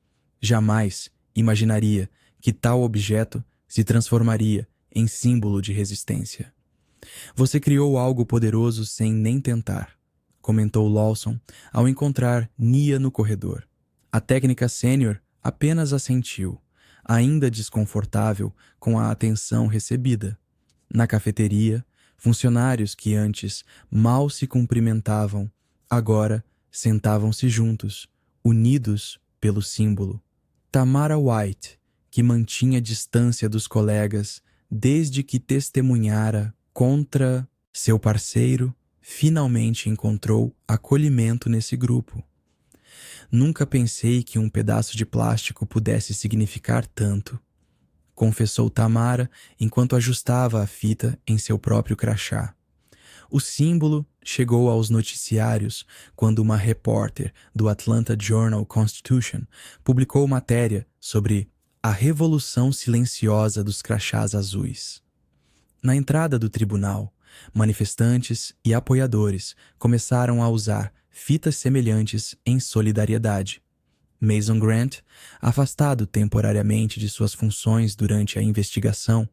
Jamais imaginaria que tal objeto se transformaria em símbolo de resistência. Você criou algo poderoso sem nem tentar, comentou Lawson ao encontrar Nia no corredor. A técnica sênior apenas assentiu, ainda desconfortável com a atenção recebida. Na cafeteria, funcionários que antes mal se cumprimentavam, agora sentavam-se juntos, unidos pelo símbolo. Tamara White, que mantinha distância dos colegas desde que testemunhara contra seu parceiro, finalmente encontrou acolhimento nesse grupo. Nunca pensei que um pedaço de plástico pudesse significar tanto, confessou Tamara enquanto ajustava a fita em seu próprio crachá. O símbolo chegou aos noticiários quando uma repórter do Atlanta Journal-Constitution publicou matéria sobre a revolução silenciosa dos crachás azuis. Na entrada do tribunal, manifestantes e apoiadores começaram a usar fitas semelhantes em solidariedade. Mason Grant, afastado temporariamente de suas funções durante a investigação,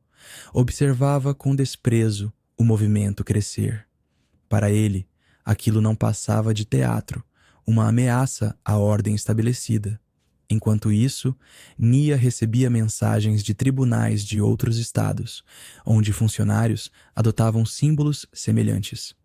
observava com desprezo o movimento crescer. Para ele, aquilo não passava de teatro, uma ameaça à ordem estabelecida. Enquanto isso, Nia recebia mensagens de tribunais de outros estados, onde funcionários adotavam símbolos semelhantes.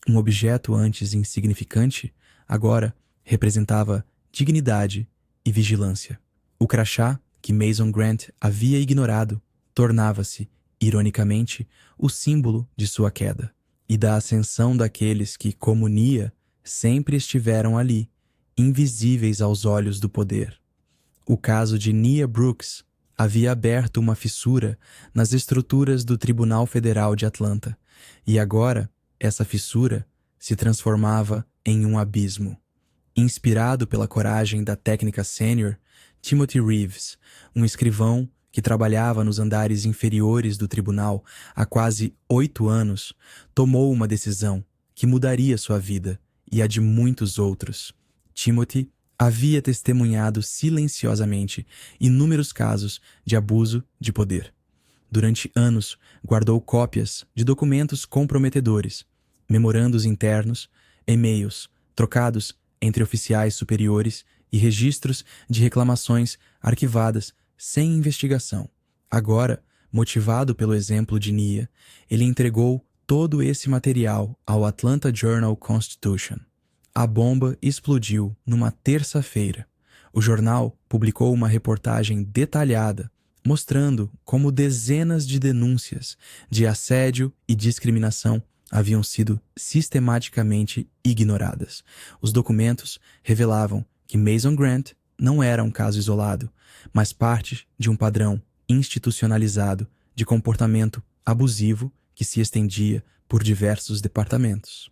Um objeto antes insignificante, agora representava dignidade e vigilância. O crachá, que Mason Grant havia ignorado, tornava-se, ironicamente, o símbolo de sua queda e da ascensão daqueles que, como Nia, sempre estiveram ali, invisíveis aos olhos do poder. O caso de Nia Brooks havia aberto uma fissura nas estruturas do Tribunal Federal de Atlanta, e agora essa fissura se transformava em um abismo. Inspirado pela coragem da técnica sênior, Timothy Reeves, um escrivão que trabalhava nos andares inferiores do tribunal há quase 8 anos, tomou uma decisão que mudaria sua vida e a de muitos outros. Timothy havia testemunhado silenciosamente inúmeros casos de abuso de poder. Durante anos, guardou cópias de documentos comprometedores, memorandos internos, e-mails trocados entre oficiais superiores e registros de reclamações arquivadas sem investigação. Agora, motivado pelo exemplo de Nia, ele entregou todo esse material ao Atlanta Journal-Constitution. A bomba explodiu numa terça-feira. O jornal publicou uma reportagem detalhada mostrando como dezenas de denúncias de assédio e discriminação haviam sido sistematicamente ignoradas. Os documentos revelavam que Mason Grant não era um caso isolado, mas parte de um padrão institucionalizado de comportamento abusivo que se estendia por diversos departamentos.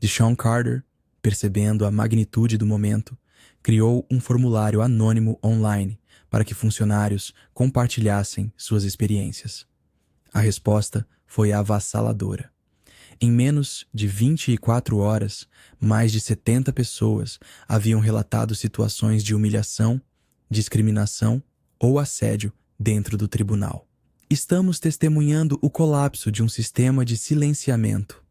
Deshaun Carter, percebendo a magnitude do momento, criou um formulário anônimo online para que funcionários compartilhassem suas experiências. A resposta foi avassaladora. Em menos de 24 horas, mais de 70 pessoas haviam relatado situações de humilhação, discriminação ou assédio dentro do tribunal. Estamos testemunhando o colapso de um sistema de silenciamento,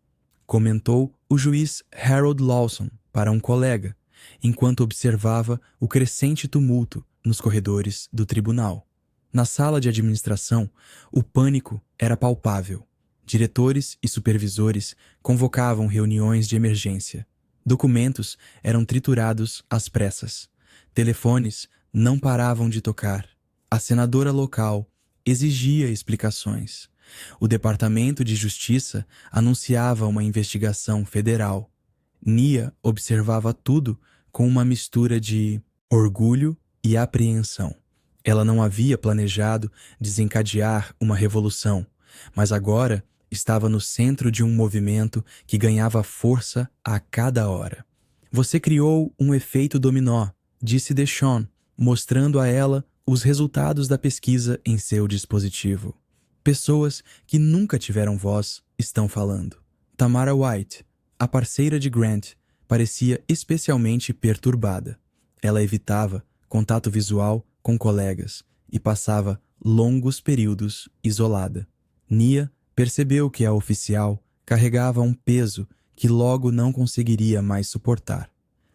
comentou o juiz Harold Lawson para um colega, enquanto observava o crescente tumulto nos corredores do tribunal. Na sala de administração, o pânico era palpável. Diretores e supervisores convocavam reuniões de emergência. Documentos eram triturados às pressas. Telefones não paravam de tocar. A senadora local exigia explicações. O Departamento de Justiça anunciava uma investigação federal. Nia observava tudo com uma mistura de orgulho e apreensão. Ela não havia planejado desencadear uma revolução, mas agora estava no centro de um movimento que ganhava força a cada hora. Você criou um efeito dominó, disse Deshaun, mostrando a ela os resultados da pesquisa em seu dispositivo. Pessoas que nunca tiveram voz estão falando. Tamara White, a parceira de Grant, parecia especialmente perturbada. Ela evitava contato visual com colegas e passava longos períodos isolada. Nia percebeu que a oficial carregava um peso que logo não conseguiria mais suportar.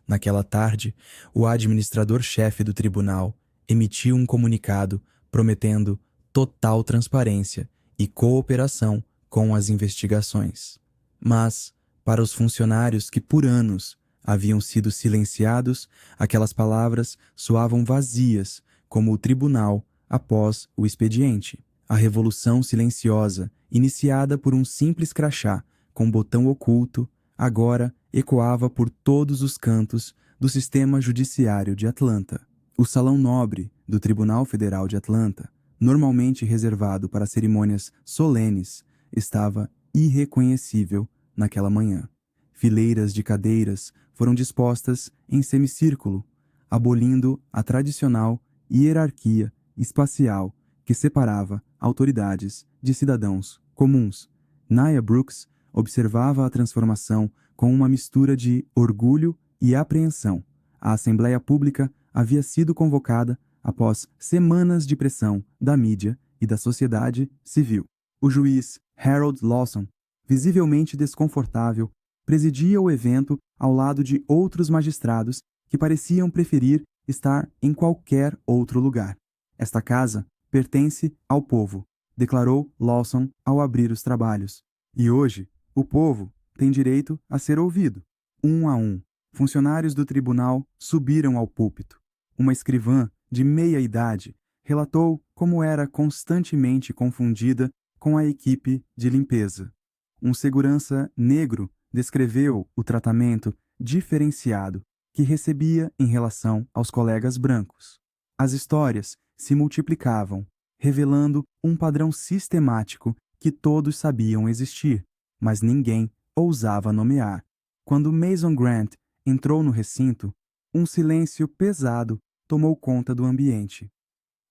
Naquela tarde, o administrador-chefe do tribunal emitiu um comunicado prometendo total transparência e cooperação com as investigações. Mas, para os funcionários que por anos haviam sido silenciados, aquelas palavras soavam vazias, como o tribunal após o expediente. A revolução silenciosa, iniciada por um simples crachá com botão oculto, agora ecoava por todos os cantos do sistema judiciário de Atlanta. O Salão Nobre do Tribunal Federal de Atlanta, normalmente reservado para cerimônias solenes, estava irreconhecível naquela manhã. Fileiras de cadeiras foram dispostas em semicírculo, abolindo a tradicional hierarquia espacial que separava autoridades de cidadãos comuns. Nia Brooks observava a transformação com uma mistura de orgulho e apreensão. A Assembleia Pública havia sido convocada após semanas de pressão da mídia e da sociedade civil. O juiz Harold Lawson, visivelmente desconfortável, presidia o evento ao lado de outros magistrados que pareciam preferir estar em qualquer outro lugar. Esta casa pertence ao povo, declarou Lawson ao abrir os trabalhos. E hoje, o povo tem direito a ser ouvido. Um a um, funcionários do tribunal subiram ao púlpito. Uma escrivã de meia-idade relatou como era constantemente confundida com a equipe de limpeza. Um segurança negro descreveu o tratamento diferenciado que recebia em relação aos colegas brancos. As histórias se multiplicavam, revelando um padrão sistemático que todos sabiam existir, mas ninguém ousava nomear. Quando Mason Grant entrou no recinto, um silêncio pesado tomou conta do ambiente.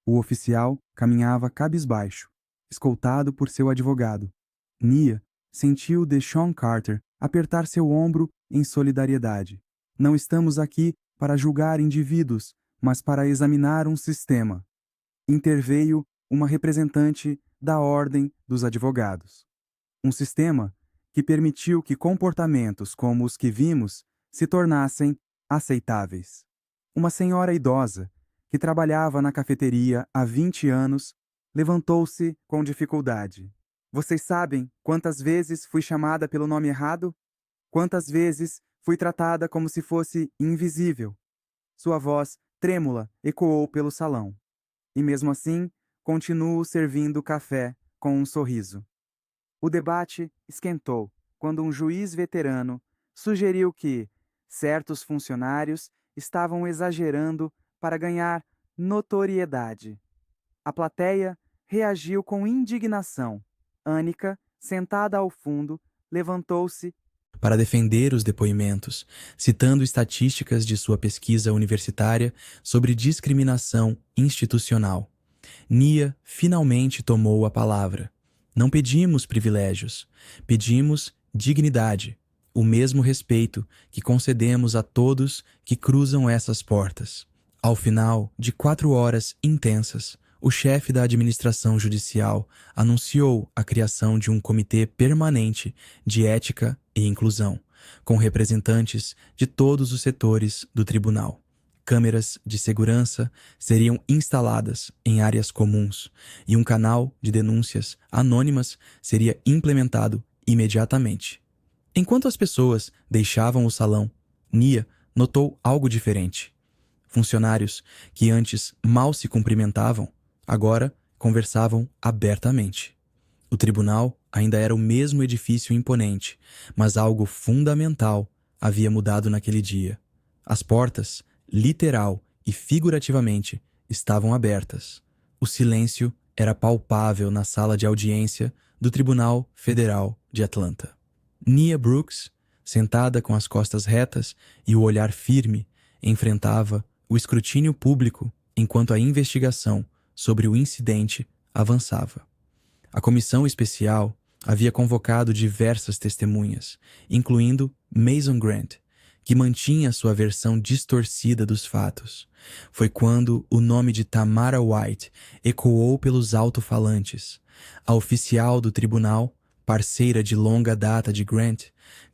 O oficial caminhava cabisbaixo, escoltado por seu advogado. Nia sentiu Deshaun Carter apertar seu ombro em solidariedade. Não estamos aqui para julgar indivíduos, mas para examinar um sistema. Interveio uma representante da Ordem dos Advogados. Um sistema que permitiu que comportamentos como os que vimos se tornassem aceitáveis. Uma senhora idosa, que trabalhava na cafeteria há 20 anos, levantou-se com dificuldade. Vocês sabem quantas vezes fui chamada pelo nome errado? Quantas vezes fui tratada como se fosse invisível? Sua voz trêmula ecoou pelo salão. E mesmo assim, Continuo servindo café com um sorriso. O debate esquentou quando um juiz veterano sugeriu que certos funcionários estavam exagerando para ganhar notoriedade. A plateia reagiu com indignação. Anica, sentada ao fundo, levantou-se. Para defender os depoimentos, citando estatísticas de sua pesquisa universitária sobre discriminação institucional. Nia finalmente tomou a palavra. Não pedimos privilégios, pedimos dignidade, o mesmo respeito que concedemos a todos que cruzam essas portas. Ao final de 4 horas intensas, o chefe da administração judicial anunciou a criação de um comitê permanente de ética e inclusão, com representantes de todos os setores do tribunal. Câmeras de segurança seriam instaladas em áreas comuns e um canal de denúncias anônimas seria implementado imediatamente. Enquanto as pessoas deixavam o salão, Nia notou algo diferente. Funcionários que antes mal se cumprimentavam, agora conversavam abertamente. O tribunal ainda era o mesmo edifício imponente, mas algo fundamental havia mudado naquele dia. As portas, literal e figurativamente, estavam abertas. O silêncio era palpável na sala de audiência do Tribunal Federal de Atlanta. Nia Brooks, sentada com as costas retas e o olhar firme, enfrentava o escrutínio público enquanto a investigação sobre o incidente avançava. A comissão especial havia convocado diversas testemunhas, incluindo Mason Grant, que mantinha sua versão distorcida dos fatos. Foi quando o nome de Tamara White ecoou pelos alto-falantes. A oficial do tribunal, parceira de longa data de Grant,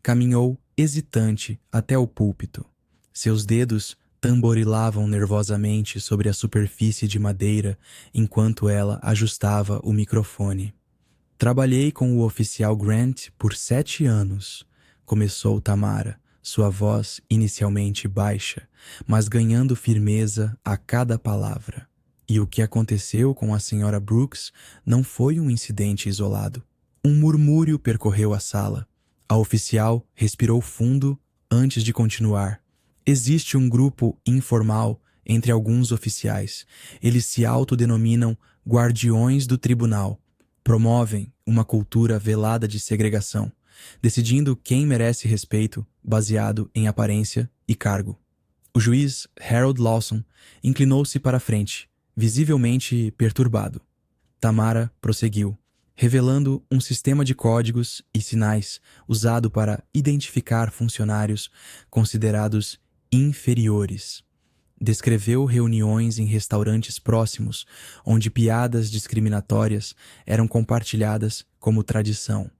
caminhou hesitante até o púlpito. Seus dedos tamborilavam nervosamente sobre a superfície de madeira enquanto ela ajustava o microfone. Trabalhei com o oficial Grant por 7 anos, começou Tamara, sua voz inicialmente baixa, mas ganhando firmeza a cada palavra. E o que aconteceu com a senhora Brooks não foi um incidente isolado. Um murmúrio percorreu a sala. A oficial respirou fundo antes de continuar. Existe um grupo informal entre alguns oficiais. Eles se autodenominam guardiões do tribunal. Promovem uma cultura velada de segregação, decidindo quem merece respeito baseado em aparência e cargo. O juiz Harold Lawson inclinou-se para a frente, visivelmente perturbado. Tamara prosseguiu, revelando um sistema de códigos e sinais usado para identificar funcionários considerados inferiores. Descreveu reuniões em restaurantes próximos, onde piadas discriminatórias eram compartilhadas como tradição.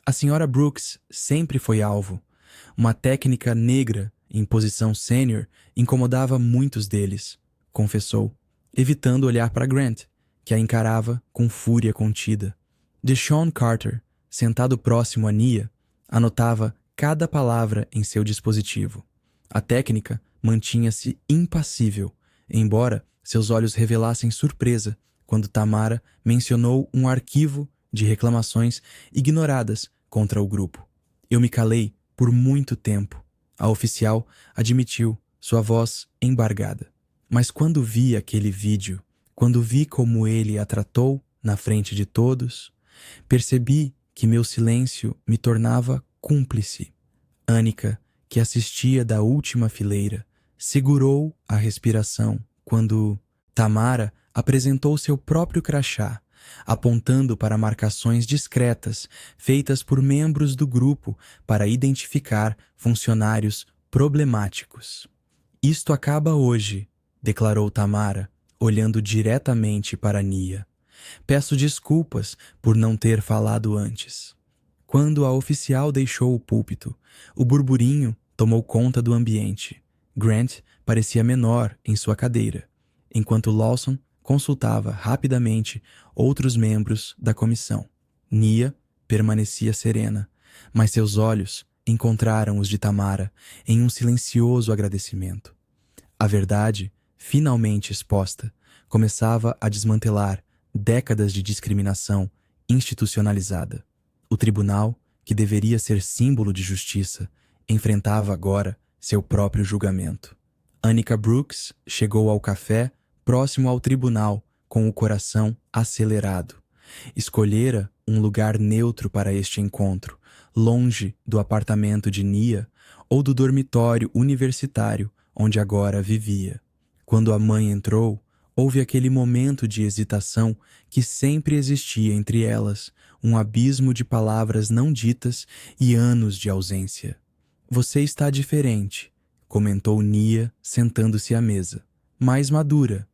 A senhora Brooks sempre foi alvo. Uma técnica negra em posição sênior incomodava muitos deles, confessou, evitando olhar para Grant, que a encarava com fúria contida. Deshaun Carter, sentado próximo a Nia, anotava cada palavra em seu dispositivo. A técnica mantinha-se impassível, embora seus olhos revelassem surpresa quando Tamara mencionou um arquivo de reclamações ignoradas contra o grupo. Eu me calei por muito tempo. A oficial admitiu, sua voz embargada. Mas quando vi aquele vídeo, quando vi como ele a tratou na frente de todos, percebi que meu silêncio me tornava cúmplice. Anica, que assistia da última fileira, segurou a respiração quando Tamara apresentou seu próprio crachá, apontando para marcações discretas feitas por membros do grupo para identificar funcionários problemáticos. Isto acaba hoje, declarou Tamara, olhando diretamente para Nia. Peço desculpas por não ter falado antes. Quando a oficial deixou o púlpito, o burburinho tomou conta do ambiente. Grant parecia menor em sua cadeira, enquanto Lawson consultava rapidamente outros membros da comissão. Nia permanecia serena, mas seus olhos encontraram os de Tamara em um silencioso agradecimento. A verdade, finalmente exposta, começava a desmantelar décadas de discriminação institucionalizada. O tribunal, que deveria ser símbolo de justiça, enfrentava agora seu próprio julgamento. Annika Brooks chegou ao café próximo ao tribunal com o coração acelerado. Escolhera um lugar neutro para este encontro, longe do apartamento de Nia ou do dormitório universitário onde agora vivia. Quando a mãe entrou, houve aquele momento de hesitação que sempre existia entre elas, um abismo de palavras não ditas e anos de ausência. "Você está diferente", comentou Nia, sentando-se à mesa. "Mais madura."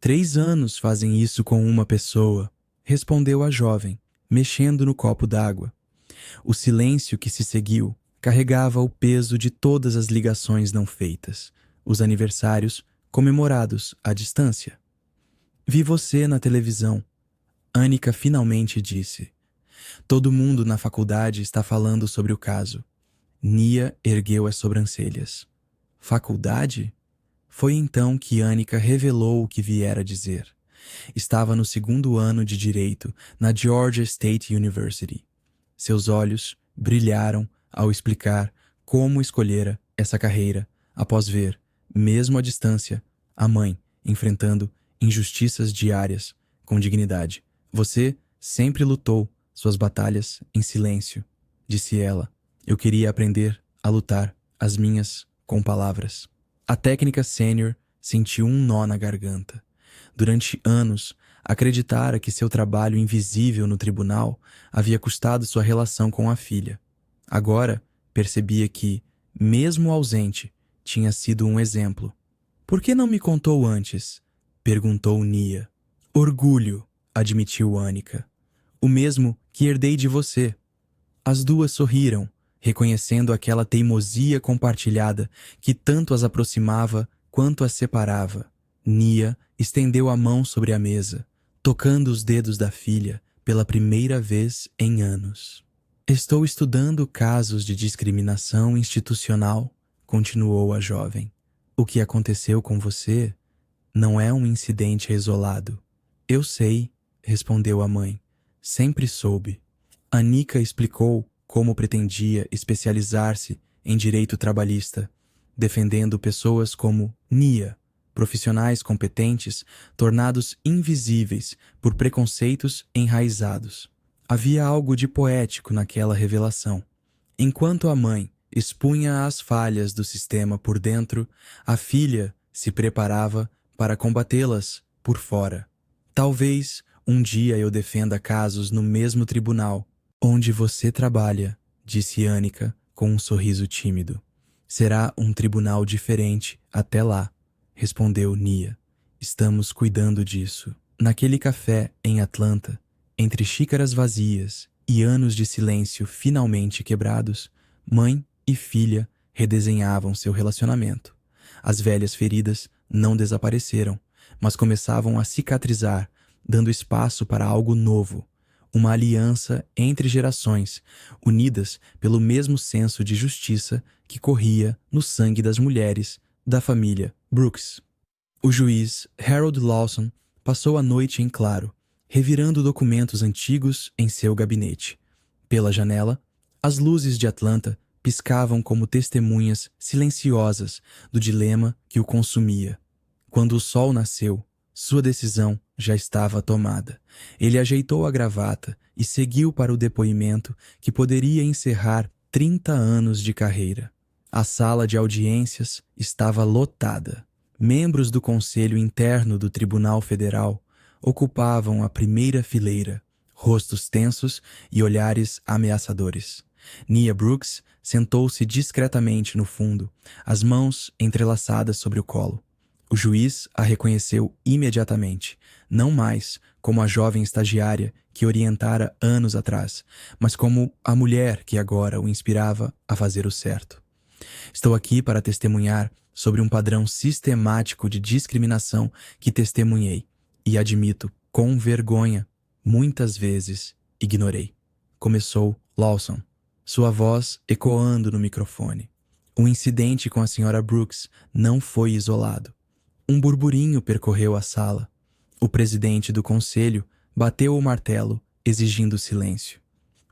3 anos fazem isso com uma pessoa, respondeu a jovem, mexendo no copo d'água. O silêncio que se seguiu carregava o peso de todas as ligações não feitas, os aniversários comemorados à distância. "Vi você na televisão", Annika finalmente disse. "Todo mundo na faculdade está falando sobre o caso." Nia ergueu as sobrancelhas. "Faculdade?" Foi então que Annika revelou o que viera dizer. Estava no 2º ano de Direito na Georgia State University. Seus olhos brilharam ao explicar como escolhera essa carreira após ver, mesmo à distância, a mãe enfrentando injustiças diárias com dignidade. "Você sempre lutou suas batalhas em silêncio", disse ela. "Eu queria aprender a lutar as minhas com palavras." A técnica sênior sentiu um nó na garganta. Durante anos, acreditara que seu trabalho invisível no tribunal havia custado sua relação com a filha. Agora, percebia que, mesmo ausente, tinha sido um exemplo. "Por que não me contou antes?" perguntou Nia. "Orgulho", admitiu Annika. "O mesmo que herdei de você." As duas sorriram, reconhecendo aquela teimosia compartilhada que tanto as aproximava quanto as separava. Nia estendeu a mão sobre a mesa, tocando os dedos da filha pela primeira vez em anos. "Estou estudando casos de discriminação institucional", continuou a jovem. "O que aconteceu com você não é um incidente isolado." "Eu sei", respondeu a mãe. "Sempre soube." Annika explicou como pretendia especializar-se em direito trabalhista, defendendo pessoas como Nia, profissionais competentes tornados invisíveis por preconceitos enraizados. Havia algo de poético naquela revelação. Enquanto a mãe expunha as falhas do sistema por dentro, a filha se preparava para combatê-las por fora. "Talvez um dia eu defenda casos no mesmo tribunal onde você trabalha", disse Annika com um sorriso tímido. "Será um tribunal diferente até lá", respondeu Nia. "Estamos cuidando disso." Naquele café em Atlanta, entre xícaras vazias e anos de silêncio finalmente quebrados, mãe e filha redesenhavam seu relacionamento. As velhas feridas não desapareceram, mas começavam a cicatrizar, dando espaço para algo novo. Uma aliança entre gerações, unidas pelo mesmo senso de justiça que corria no sangue das mulheres da família Brooks. O juiz Harold Lawson passou a noite em claro, revirando documentos antigos em seu gabinete. Pela janela, as luzes de Atlanta piscavam como testemunhas silenciosas do dilema que o consumia. Quando o sol nasceu, sua decisão já estava tomada. Ele ajeitou a gravata e seguiu para o depoimento que poderia encerrar 30 anos de carreira. A sala de audiências estava lotada. Membros do Conselho Interno do Tribunal Federal ocupavam a primeira fileira, rostos tensos e olhares ameaçadores. Nia Brooks sentou-se discretamente no fundo, as mãos entrelaçadas sobre o colo. O juiz a reconheceu imediatamente, não mais como a jovem estagiária que orientara anos atrás, mas como a mulher que agora o inspirava a fazer o certo. "Estou aqui para testemunhar sobre um padrão sistemático de discriminação que testemunhei e admito, com vergonha, muitas vezes ignorei", começou Lawson, sua voz ecoando no microfone. "O incidente com a Sra. Brooks não foi isolado." Um burburinho percorreu a sala. O presidente do conselho bateu o martelo, exigindo silêncio.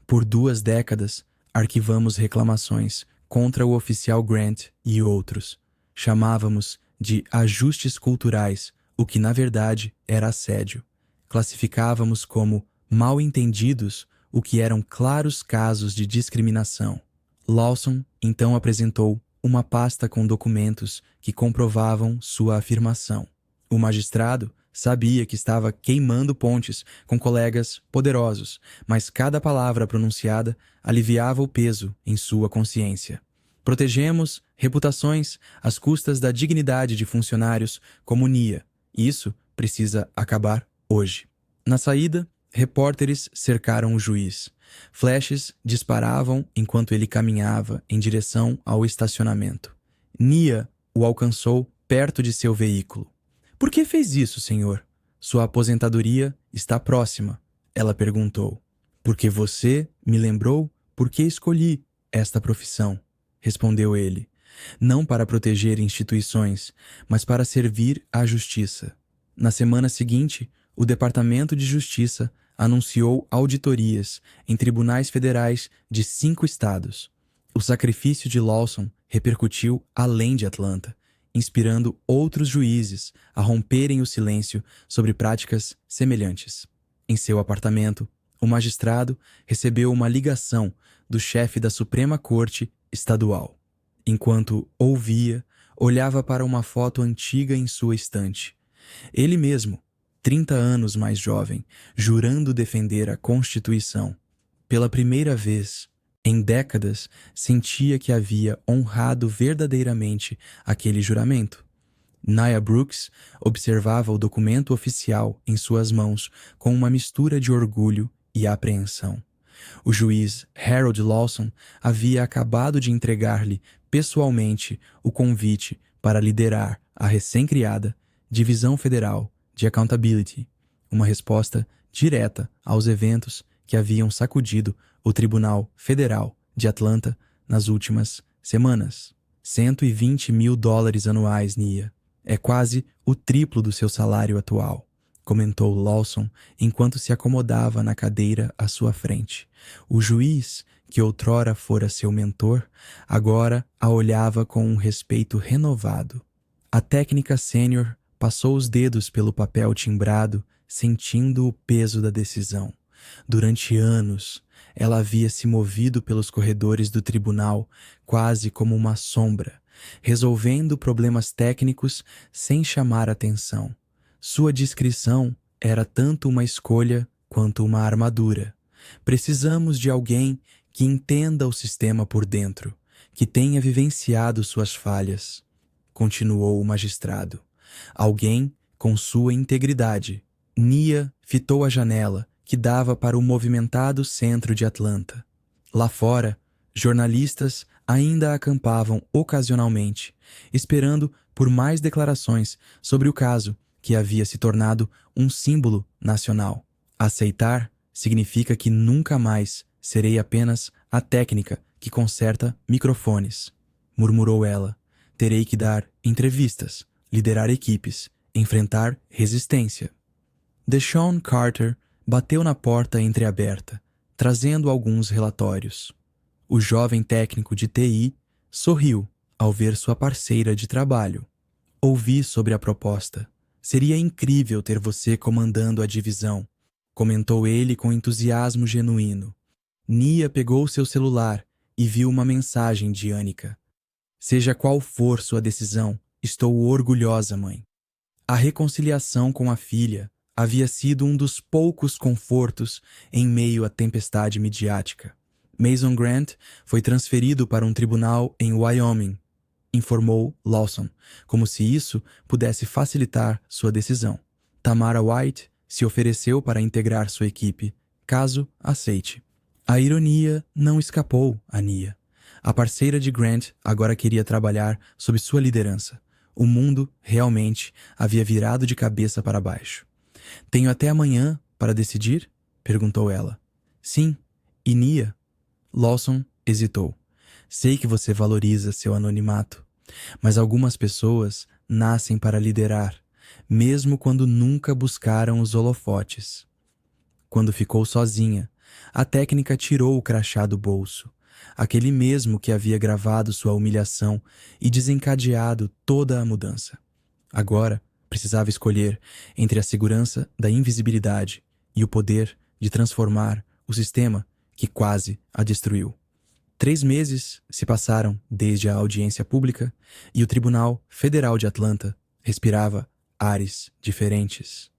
Por 2 décadas, arquivamos reclamações contra o oficial Grant e outros. Chamávamos de ajustes culturais, o que na verdade era assédio. Classificávamos como mal-entendidos o que eram claros casos de discriminação. Lawson então apresentou uma pasta com documentos que comprovavam sua afirmação. O magistrado sabia que estava queimando pontes com colegas poderosos, mas cada palavra pronunciada aliviava o peso em sua consciência. Protegemos reputações às custas da dignidade de funcionários como Nia. Isso precisa acabar hoje. Na saída, repórteres cercaram o juiz. Flashes disparavam enquanto ele caminhava em direção ao estacionamento. Nia o alcançou perto de seu veículo. "Por que fez isso, senhor? Sua aposentadoria está próxima", ela perguntou. "Porque você me lembrou por que escolhi esta profissão", respondeu ele. "Não para proteger instituições, mas para servir à justiça." Na semana seguinte, o Departamento de Justiça anunciou auditorias em tribunais federais de 5 estados. O sacrifício de Lawson repercutiu além de Atlanta, inspirando outros juízes a romperem o silêncio sobre práticas semelhantes. Em seu apartamento, o magistrado recebeu uma ligação do chefe da Suprema Corte Estadual. Enquanto ouvia, olhava para uma foto antiga em sua estante. Ele mesmo, 30 anos mais jovem, jurando defender a Constituição. Pela primeira vez em décadas, sentia que havia honrado verdadeiramente aquele juramento. Nia Brooks observava o documento oficial em suas mãos com uma mistura de orgulho e apreensão. O juiz Harold Lawson havia acabado de entregar-lhe pessoalmente o convite para liderar a recém-criada Divisão Federal de Accountability, uma resposta direta aos eventos que haviam sacudido o Tribunal Federal de Atlanta nas últimas semanas. $120 mil anuais, Nia. É quase o triplo do seu salário atual, comentou Lawson enquanto se acomodava na cadeira à sua frente. O juiz, que outrora fora seu mentor, agora a olhava com um respeito renovado. A técnica sênior passou os dedos pelo papel timbrado, sentindo o peso da decisão. Durante anos, ela havia se movido pelos corredores do tribunal quase como uma sombra, resolvendo problemas técnicos sem chamar atenção. Sua discrição era tanto uma escolha quanto uma armadura. Precisamos de alguém que entenda o sistema por dentro, que tenha vivenciado suas falhas, continuou o magistrado. Alguém com sua integridade. Nia fitou a janela que dava para o movimentado centro de Atlanta. Lá fora, jornalistas ainda acampavam ocasionalmente, esperando por mais declarações sobre o caso que havia se tornado um símbolo nacional. Aceitar significa que nunca mais serei apenas a técnica que conserta microfones, murmurou ela. Terei que dar entrevistas, liderar equipes, enfrentar resistência. Deshaun Carter bateu na porta entreaberta, trazendo alguns relatórios. O jovem técnico de TI sorriu ao ver sua parceira de trabalho. Ouvi sobre a proposta. Seria incrível ter você comandando a divisão, comentou ele com entusiasmo genuíno. Nia pegou seu celular e viu uma mensagem de Annika. Seja qual for sua decisão, estou orgulhosa, mãe. A reconciliação com a filha havia sido um dos poucos confortos em meio à tempestade midiática. Mason Grant foi transferido para um tribunal em Wyoming, informou Lawson, como se isso pudesse facilitar sua decisão. Tamara White se ofereceu para integrar sua equipe, caso aceite. A ironia não escapou a Nia. A parceira de Grant agora queria trabalhar sob sua liderança. O mundo realmente havia virado de cabeça para baixo. Tenho até amanhã para decidir? Perguntou ela. Sim. E Nia? Lawson hesitou. Sei que você valoriza seu anonimato, mas algumas pessoas nascem para liderar, mesmo quando nunca buscaram os holofotes. Quando ficou sozinha, a técnica tirou o crachá do bolso, aquele mesmo que havia gravado sua humilhação e desencadeado toda a mudança. Agora, precisava escolher entre a segurança da invisibilidade e o poder de transformar o sistema que quase a destruiu. 3 meses se passaram desde a audiência pública e o Tribunal Federal de Atlanta respirava ares diferentes.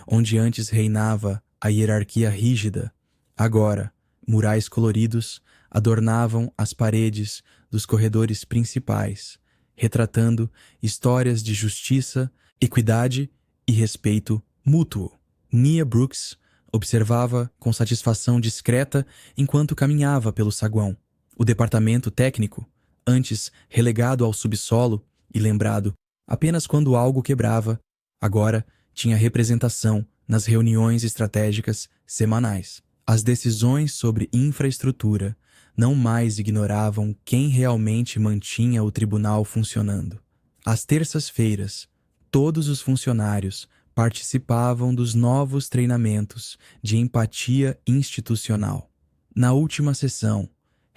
Onde antes reinava a hierarquia rígida, agora murais coloridos adornavam as paredes dos corredores principais, retratando histórias de justiça, equidade e respeito mútuo. Nia Brooks observava com satisfação discreta enquanto caminhava pelo saguão. O departamento técnico, antes relegado ao subsolo e lembrado apenas quando algo quebrava, agora tinha representação nas reuniões estratégicas semanais. As decisões sobre infraestrutura não mais ignoravam quem realmente mantinha o tribunal funcionando. Às terças-feiras, todos os funcionários participavam dos novos treinamentos de empatia institucional. Na última sessão,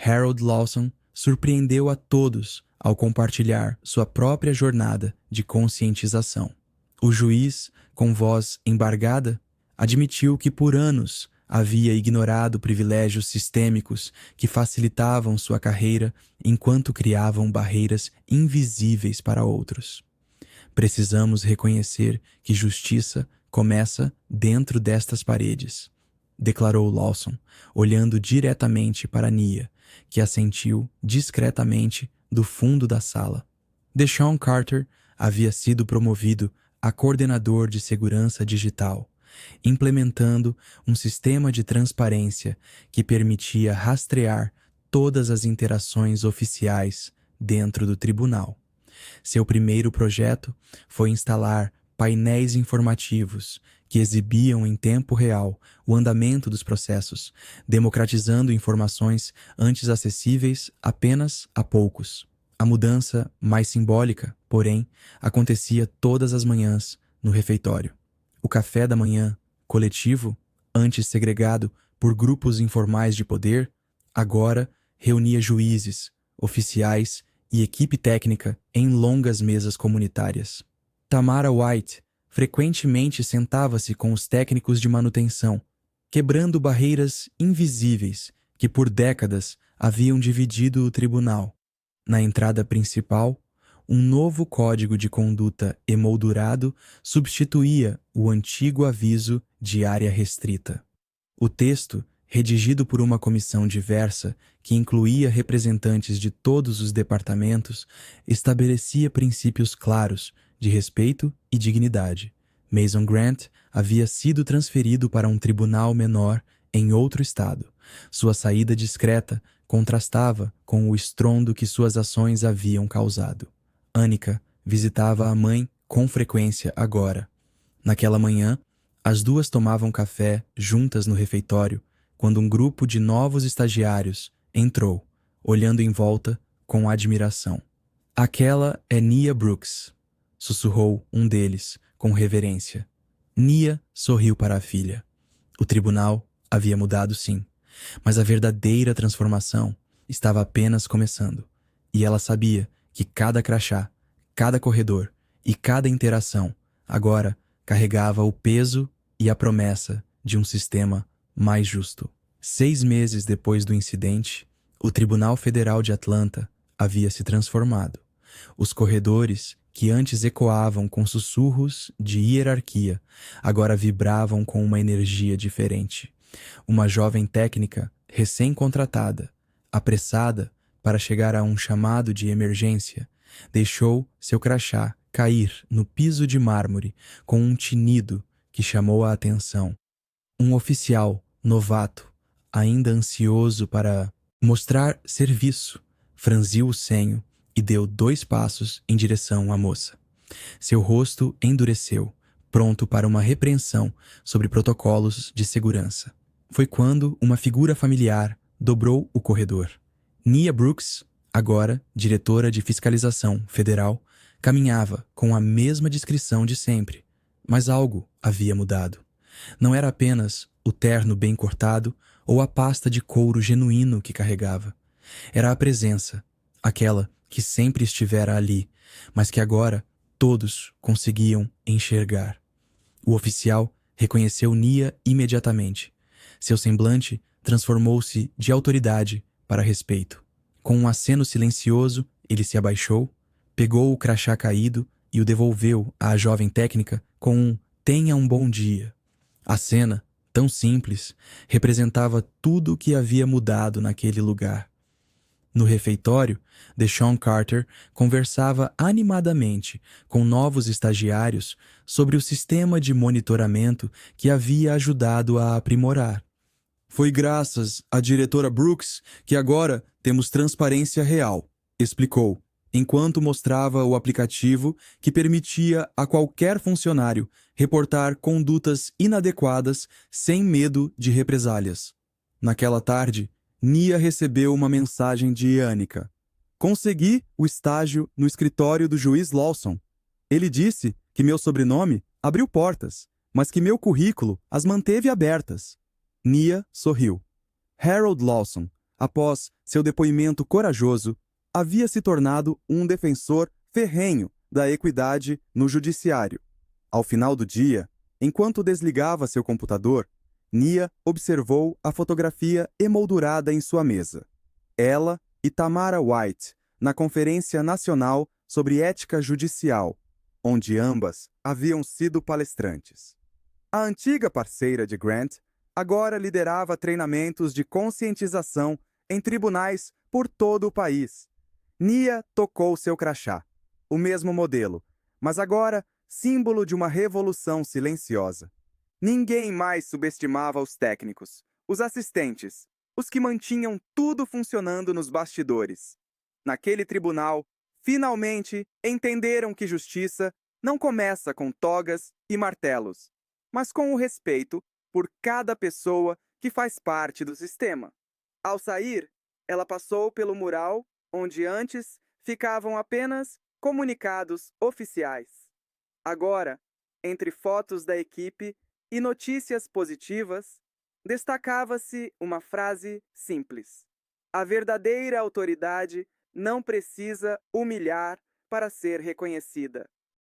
Harold Lawson surpreendeu a todos ao compartilhar sua própria jornada de conscientização. O juiz, com voz embargada, admitiu que por anos havia ignorado privilégios sistêmicos que facilitavam sua carreira enquanto criavam barreiras invisíveis para outros. Precisamos reconhecer que justiça começa dentro destas paredes, declarou Lawson, olhando diretamente para Nia, que assentiu discretamente do fundo da sala. Deshaun Carter havia sido promovido a coordenador de segurança digital, implementando um sistema de transparência que permitia rastrear todas as interações oficiais dentro do tribunal. Seu primeiro projeto foi instalar painéis informativos que exibiam em tempo real o andamento dos processos, democratizando informações antes acessíveis apenas a poucos. A mudança mais simbólica, porém, acontecia todas as manhãs no refeitório. O café da manhã, coletivo, antes segregado por grupos informais de poder, agora reunia juízes, oficiais e equipe técnica em longas mesas comunitárias. Tamara White frequentemente sentava-se com os técnicos de manutenção, quebrando barreiras invisíveis que por décadas haviam dividido o tribunal. Na entrada principal, um novo código de conduta emoldurado substituía o antigo aviso de área restrita. O texto, redigido por uma comissão diversa que incluía representantes de todos os departamentos, estabelecia princípios claros de respeito e dignidade. Mason Grant havia sido transferido para um tribunal menor em outro estado. Sua saída discreta contrastava com o estrondo que suas ações haviam causado. Annika visitava a mãe com frequência agora. Naquela manhã, as duas tomavam café juntas no refeitório quando um grupo de novos estagiários entrou, olhando em volta com admiração. "Aquela é Nia Brooks", sussurrou um deles com reverência. Nia sorriu para a filha. O tribunal havia mudado, sim, mas a verdadeira transformação estava apenas começando, e ela sabia que cada crachá, cada corredor e cada interação agora carregava o peso e a promessa de um sistema mais justo. 6 meses depois do incidente, o Tribunal Federal de Atlanta havia se transformado. Os corredores, que antes ecoavam com sussurros de hierarquia, agora vibravam com uma energia diferente. Uma jovem técnica, recém-contratada, apressada para chegar a um chamado de emergência, deixou seu crachá cair no piso de mármore com um tinido que chamou a atenção. Um oficial novato, ainda ansioso para mostrar serviço, franziu o senho e deu 2 passos em direção à moça. Seu rosto endureceu, pronto para uma repreensão sobre protocolos de segurança. Foi quando uma figura familiar dobrou o corredor. Nia Brooks, agora diretora de fiscalização federal, caminhava com a mesma discrição de sempre, mas algo havia mudado. Não era apenas o terno bem cortado ou a pasta de couro genuíno que carregava. Era a presença, aquela que sempre estivera ali, mas que agora todos conseguiam enxergar. O oficial reconheceu Nia imediatamente. Seu semblante transformou-se de autoridade para respeito. Com um aceno silencioso, ele se abaixou, pegou o crachá caído e o devolveu à jovem técnica com um "tenha um bom dia". A cena, tão simples, representava tudo o que havia mudado naquele lugar. No refeitório, Deshaun Carter conversava animadamente com novos estagiários sobre o sistema de monitoramento que havia ajudado a aprimorar. Foi graças à diretora Brooks que agora temos transparência real, explicou, enquanto mostrava o aplicativo que permitia a qualquer funcionário reportar condutas inadequadas sem medo de represálias. Naquela tarde, Nia recebeu uma mensagem de Annika. Consegui o estágio no escritório do juiz Lawson. Ele disse que meu sobrenome abriu portas, mas que meu currículo as manteve abertas. Nia sorriu. Harold Lawson, após seu depoimento corajoso, havia se tornado um defensor ferrenho da equidade no judiciário. Ao final do dia, enquanto desligava seu computador, Nia observou a fotografia emoldurada em sua mesa. Ela e Tamara White, na Conferência Nacional sobre Ética Judicial, onde ambas haviam sido palestrantes. A antiga parceira de Grant agora liderava treinamentos de conscientização em tribunais por todo o país. Nia tocou seu crachá, o mesmo modelo, mas agora símbolo de uma revolução silenciosa. Ninguém mais subestimava os técnicos, os assistentes, os que mantinham tudo funcionando nos bastidores. Naquele tribunal, finalmente entenderam que justiça não começa com togas e martelos, mas com o respeito por cada pessoa que faz parte do sistema. Ao sair, ela passou pelo mural onde antes ficavam apenas comunicados oficiais. Agora, entre fotos da equipe e notícias positivas, destacava-se uma frase simples: a verdadeira autoridade não precisa humilhar para ser reconhecida.